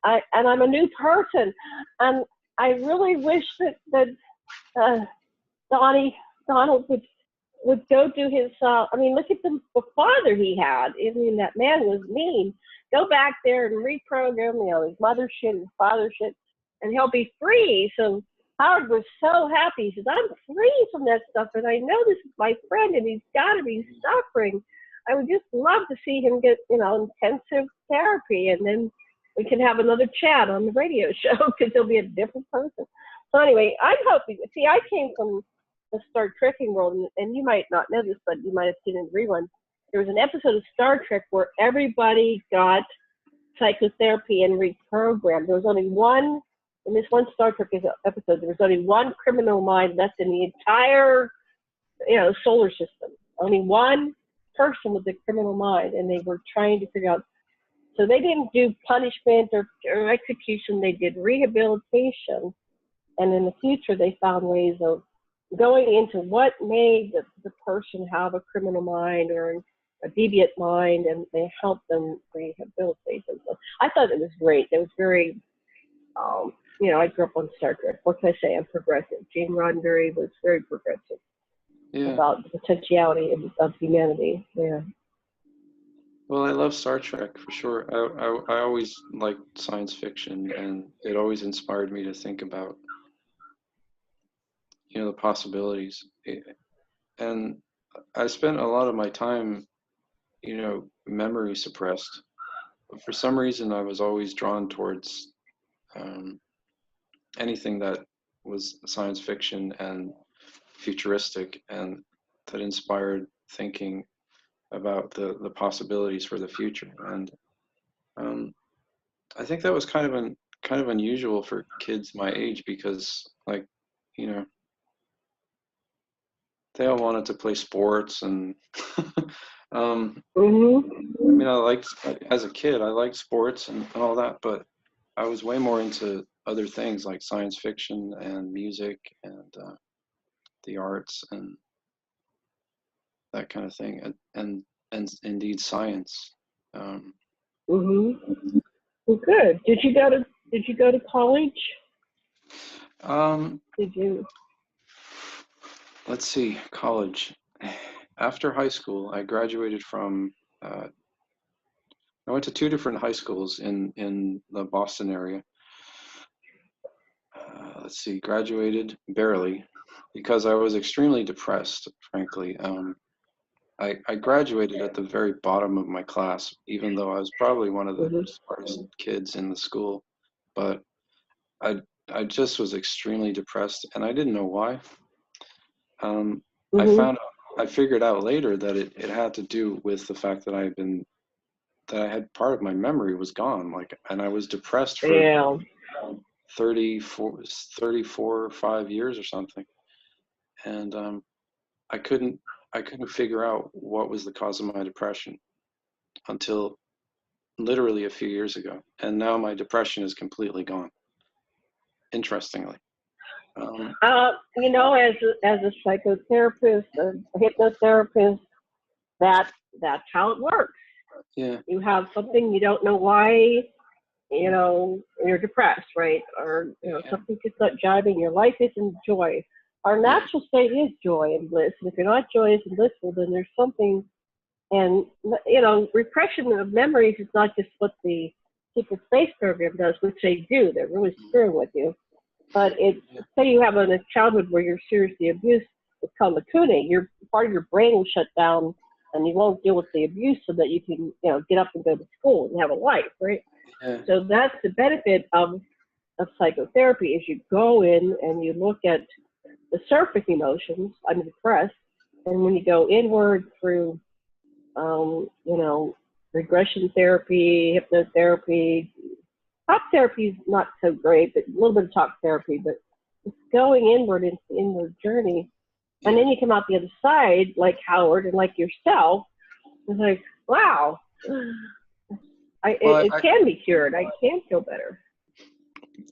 I'm a new person, and I really wish that Donald would go do his. Look at the father he had. I mean, that man was mean. Go back there and reprogram, his mother shit, his father shit, and he'll be free. So Howard was so happy. He says, I'm free from that stuff, and I know this is my friend, and he's got to be suffering. I would just love to see him get, intensive therapy, and then we can have another chat on the radio show because he'll be a different person. So anyway, I'm hoping. See, I came from the Star Trekking world, and you might not know this, but you might have seen it in reruns. There was an episode of Star Trek where everybody got psychotherapy and reprogrammed. There was only one, in this one Star Trek episode, there was only one criminal mind left in the entire, solar system. Only one person with a criminal mind, and they were trying to figure out. So they didn't do punishment or execution. They did rehabilitation. And in the future, they found ways of going into what made the person have a criminal mind or a deviant mind, and they helped them rehabilitate themselves. I thought it was great. It was very, I grew up on Star Trek. What can I say? I'm progressive. Gene Roddenberry was very progressive about the potentiality of humanity. Yeah. Well, I love Star Trek for sure. I always liked science fiction, and it always inspired me to think about, the possibilities. And I spent a lot of my time, memory suppressed. for some reason, I was always drawn towards um, anything that was science fiction and futuristic, and that inspired thinking about the possibilities for the future. And um, I think that was kind of unusual for kids my age because, like, you know, they all wanted to play sports and I Mm-hmm. mean, as a kid, I liked sports and all that, but I was way more into other things like science fiction and music and the arts and that kind of thing, and indeed science. Um, Mm-hmm. Well, good. Did you go to college? um, Did you? let's see, college. After high school, I graduated from. I went to two different high schools in the Boston area. Let's see, graduated barely because I was extremely depressed, frankly. I graduated at the very bottom of my class, even though I was probably one of the Mm-hmm. smartest kids in the school. But I I just was extremely depressed, and I didn't know why. Um, I Mm-hmm. found I figured out later that it had to do with the fact that I had part of my memory was gone, like, and I was depressed for Yeah. 34, 34 or 5 years or something, and I couldn't I couldn't figure out what was the cause of my depression until literally a few years ago, and now my depression is completely gone. Interestingly, um, As a psychotherapist, a hypnotherapist, that that's how it works. yeah, You have something you don't know why, you're depressed, right? Or yeah, something's just not jiving. Your life isn't joy. Our yeah, natural state is joy and bliss. And if you're not joyous and blissful, then there's something. And repression of memories is not just what the secret space program does, which they do. They're really screwing with you. But it's, yeah, say you have a childhood where you're seriously abused, it's called Makune. Your part of your brain will shut down, and you won't deal with the abuse, so that you can get up and go to school and have a life, right? yeah, So that's the benefit of psychotherapy, is you go in and you look at the surface emotions. I'm depressed, and when you go inward through, regression therapy, hypnotherapy. Talk therapy is not so great, but a little bit of talk therapy, but it's going inward into the inward journey. And yeah. then you come out the other side, like Howard and like yourself. It's like, wow, Well, it can be cured. I can feel better.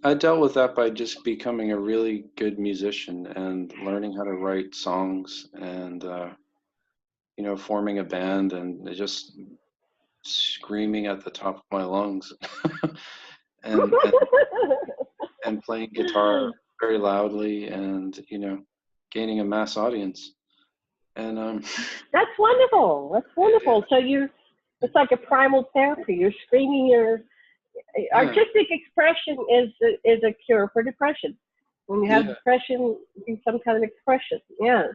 I dealt with that by just becoming a really good musician and learning how to write songs and forming a band and just screaming at the top of my lungs and, and and playing guitar very loudly and gaining a mass audience and That's wonderful. That's yeah, wonderful. So it's like a primal therapy. You're screaming your yeah, artistic expression is a cure for depression. When you have yeah, depression, do some kind of expression. Yes,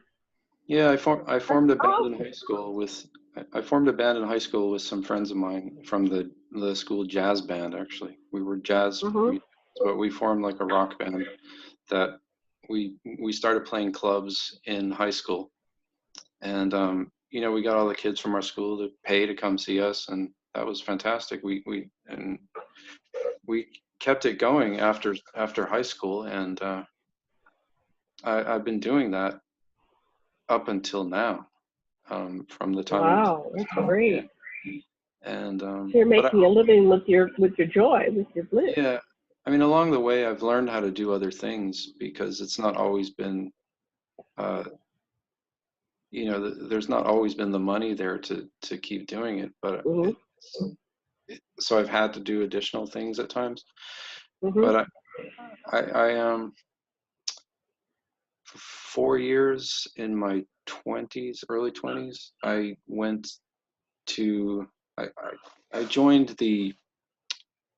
yeah. I that's formed a band in high awesome. school with I formed a band in high school with some friends of mine from the school jazz band. Actually, we were jazz Mhm. musicians, but we formed like a rock band that we started playing clubs in high school, and we got all the kids from our school to pay to come see us, and that was fantastic. We kept it going after high school, and I've been doing that up until now, from the time I was Wow, in that's high school. Yeah, great. and So you're but making a living with your joy, with your bliss. yeah, I mean, along the way, I've learned how to do other things because it's not always been, uh, there's not always been the money there to keep doing it, but Mhm. so I've had to do additional things at times. Mhm. But for 4 years in my 20s, early 20s, I went to, I joined the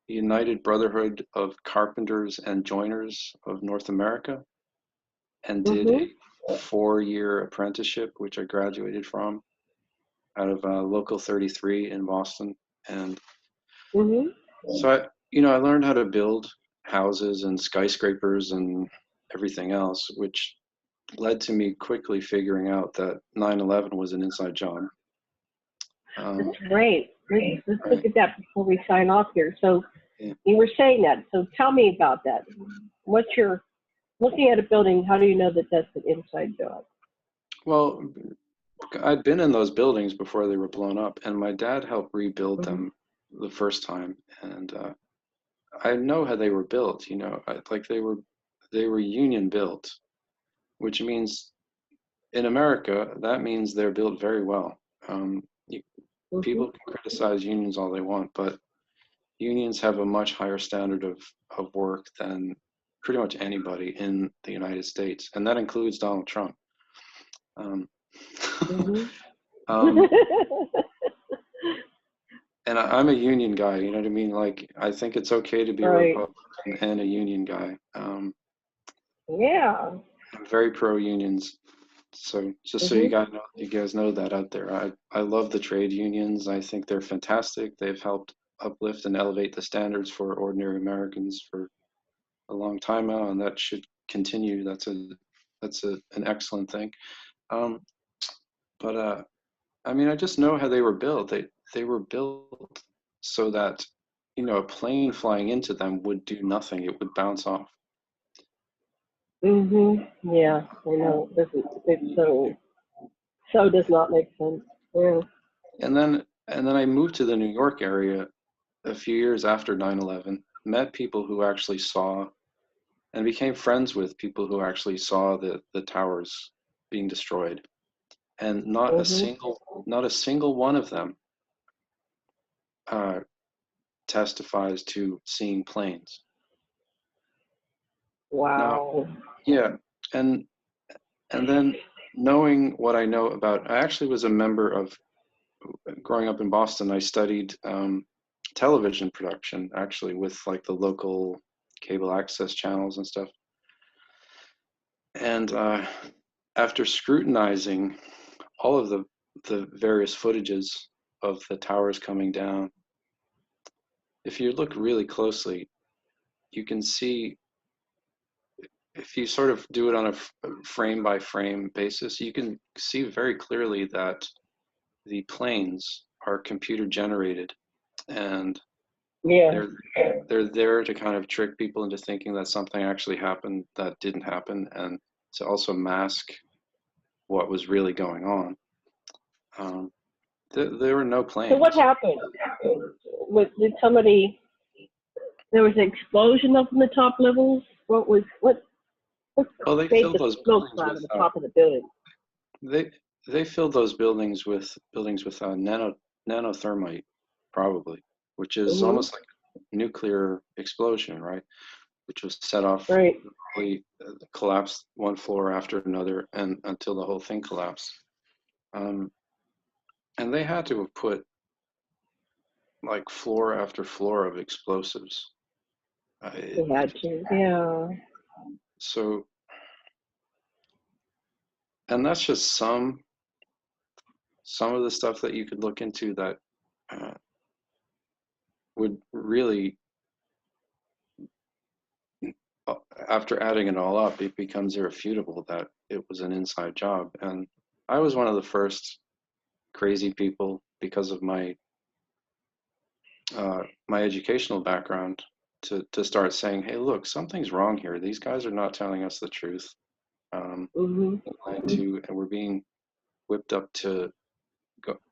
United Brotherhood of Carpenters and Joiners of North America and did Mhm. a 4-year apprenticeship, which I graduated from out of Local 33 in Boston. And Mhm. So I learned how to build houses and skyscrapers and everything else, which led to me quickly figuring out that 9/11 was an inside job. That's great. Let's look Right. at that before we sign off here. So Yeah. you were saying that. So tell me about that. What's your looking at a building? How do you know that that's an inside job? Well, I'd been in those buildings before they were blown up, and my dad helped rebuild Mhm. them the first time, and I know how they were built. Like they were union built, which means in America that means they're built very well. Um, you, Mhm. People can criticize unions all they want, but unions have a much higher standard of work than pretty much anybody in the United States, and that includes Donald Trump. Um, Mhm. um, and I'm a union guy, you know what I mean? Like, I think it's okay to be a Right. Republican and a union guy. Yeah. I'm very pro unions. So just so Mhm. you guys know that out there. I love the trade unions. I think they're fantastic. They've helped uplift and elevate the standards for ordinary Americans for a long time now, and that should continue. An excellent thing. Um, but I mean, I just know how they were built. They were built so that a plane flying into them would do nothing. It would bounce off. Mhm. Yeah. I know. It's so does not make sense. Yeah. And then I moved to the New York area a few years after 9/11. Met people who actually saw and became friends with people who actually saw the towers being destroyed. And Mhm. not a single one of them uh, testifies to seeing planes. Now, Wow. yeah, and and then knowing what I know about, I actually was a member of, growing up in Boston, I studied television production actually with like the local cable access channels and stuff. And after scrutinizing all of the various footages of the towers coming down, if you look really closely, you can see, if you sort of do it on a frame by frame basis, you can see very clearly that the planes are computer generated, and Yeah. they're they're there to kind of trick people into thinking that something actually happened that didn't happen, and to also mask what was really going on. Um, there were no So what planes. happened? Did somebody? There was an explosion up in the top levels. What Well, they made filled the those smoke buildings cloud with at the top of the building? they they filled those buildings with nanothermite, probably, which is Mhm. almost like a nuclear explosion, right? Which was set off, Right. really, collapsed one floor after another, and until the whole thing collapsed. Um, and they had to have put like floor after floor of explosives. They had to. Yeah. So, and that's just some of the stuff that you could look into that uh, would really, uh, after adding it all up, it becomes irrefutable that it was an inside job. And I was one of the first crazy people, because of my educational background, to start saying, "Hey, look, something's wrong here. These guys are not telling us the truth. Mhm. And we're being whipped up to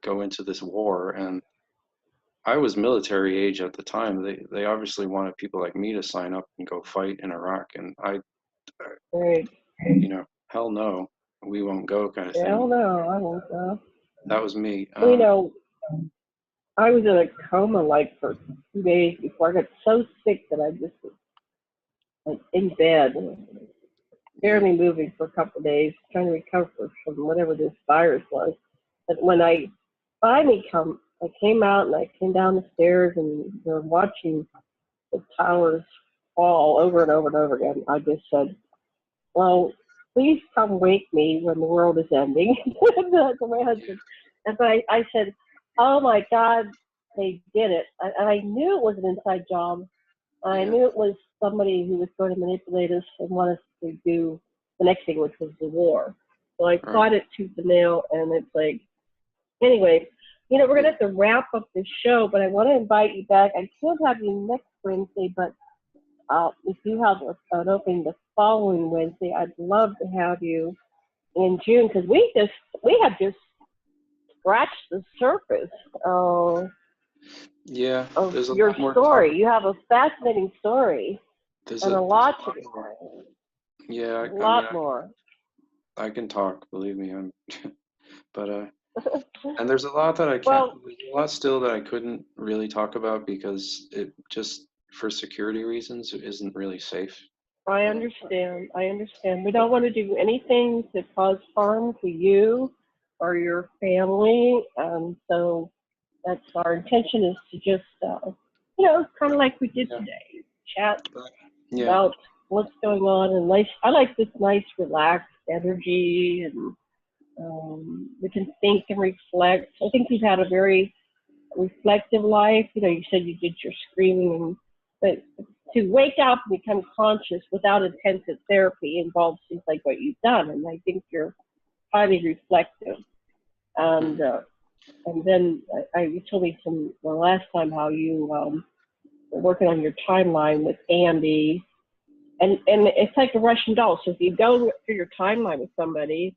go into this war." And I was military age at the time. They obviously wanted people like me to sign up and go fight in Iraq, and Right. hell no, we won't go, kind of thing. Hell no, I won't go. That was me. Well, I was in a coma like for 2 days before I got so sick that I just was like in bed, Yeah, barely moving for a couple of days, trying to recover from whatever this virus was. But when I finally I came out and I came down the stairs and we're watching the towers fall over and over and over again. I just said, well, please come wake me when the world is ending. To my husband. And so I said, oh my God, they did it. I knew it was an inside job. I Yeah. knew it was somebody who was going to manipulate us and want us to do the next thing, which was the war. So I Right. fought it tooth and nail, and it's like, anyway, we're going to have to wrap up the show, but I want to invite you back. I can't have you next Wednesday, but if you have an opening the following Wednesday, I'd love to have you in June, because we have just scratched the surface Yeah. of There's a your lot more to talk. story. You have a fascinating story, There's and a there's lot a to lot more. Yeah. a I mean, lot more. I can talk. Believe me. But and there's a lot that I can't. Well, There's a lot still that I couldn't really talk about because it just for security reasons it isn't really safe. I understand. I understand. We don't want to do anything to cause harm to you or your family, so that's our intention, is to just, kind of like we did Yeah. today, chat But, yeah. about what's going on, and nice. I like this nice, relaxed energy, and we can think and reflect. I think you've had a very reflective life. You said you did your screaming, but to wake up and become conscious without intensive therapy involves things like what you've done, and I think you're highly reflective. And Mhm. and then you told me from the last time how you were working on your timeline with Andy, and it's like a Russian doll. So if you go through your timeline with somebody,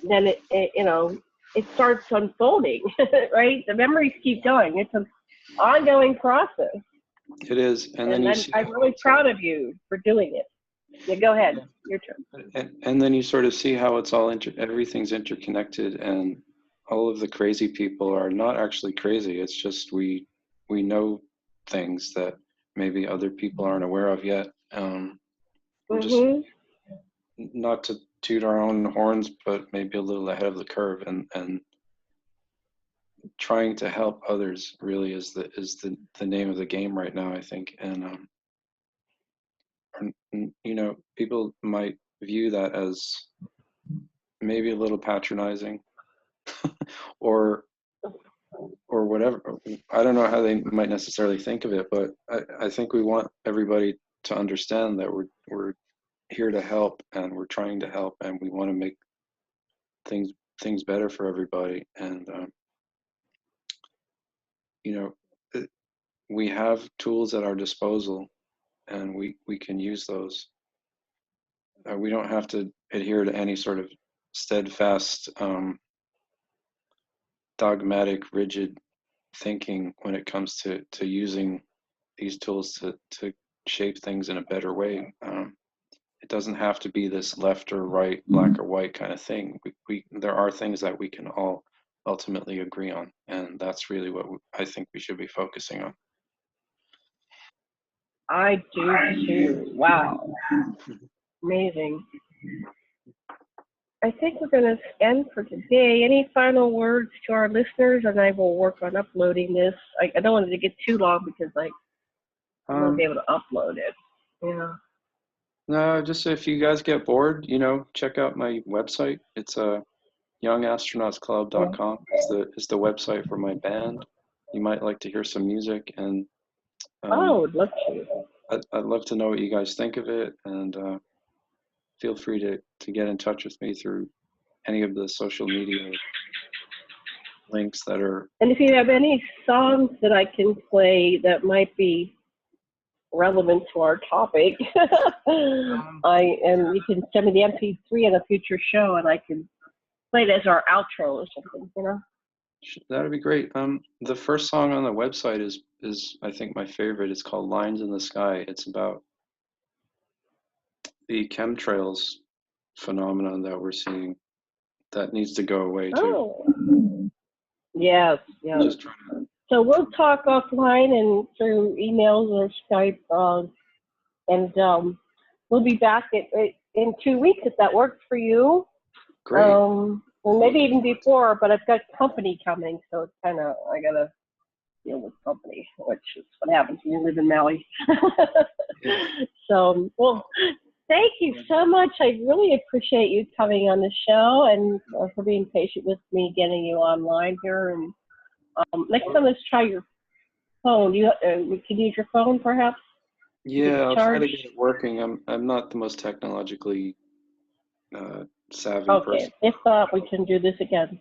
then it starts unfolding, right? The memories keep going. It's an ongoing process, It is, and then and you I'm see I'm how really it's proud all. of you for doing it. Yeah, go ahead. Yeah. Your turn. And then you sort of see how it's all everything's interconnected, and all of the crazy people are not actually crazy. It's just we know things that maybe other people aren't aware of yet. We're just Mhm. not to toot our own horns, but maybe a little ahead of the curve, and trying to help others really is the name of the game right now, I think. And people might view that as maybe a little patronizing, or whatever. I don't know how they might necessarily think of it, but I think we want everybody to understand that we're here to help, and we're trying to help, and we want to make things better for everybody. And you know, we have tools at our disposal, and we can use those. We don't have to adhere to any sort of steadfast, dogmatic, rigid thinking when it comes to using these tools to shape things in a better way. It doesn't have to be this left or right, black or white kind of thing. There are things that we can all ultimately agree on, and that's really what I think we should be focusing on. I do too. Wow, amazing. I think we're going to end for today. Any final words to our listeners? And I will work on uploading this. I don't want it to get too long because I want to be Um, able to upload it. Yeah. no, just if you guys get bored, check out my website. It's Yeah. youngastronautclub.com. Is the website for my band. You might like to hear some music, and Oh, um, would love to. I'd love to know what you guys think of it, and feel free to get in touch with me through any of the social media links that are. And if you have any songs that I can play that might be relevant to our topic, Um, and you can send me the MP3 in a future show, and I can play it as our outro or something. that'd be great. The first song on the website is I think my favorite. It's called Lines in the Sky. It's about the chemtrails phenomenon that we're seeing that needs to go away too. Oh, yes, yes. Just trying to. So we'll talk offline and through emails or Skype, and we'll be back in 2 weeks if that works for you. Great. Well, maybe Looking even forward to before, but I've got company coming, so it's I gotta deal with company, which is what happens when you live in Maui. it. Yeah. So, well, thank you so much. I really appreciate you coming on the show, and for being patient with me getting you online here. And next time, let's try your phone. You can you use your phone perhaps to get Yeah, I'll try charged? to get it working. I'm not the most technologically savvy Okay. person. If not, we can do this again.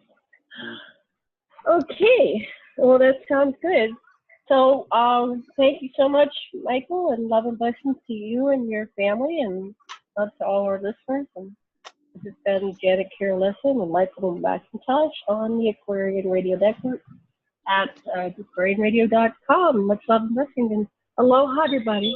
Mm. Okay. Well, that sounds good. So, thank you so much, Michael, and love and blessings to you and your family, and love to all our listeners. And this has been Janet Carolison and Michael Macintosh on the Aquarian Radio Network at aquarianradio.com. Much love and blessings, and aloha, everybody.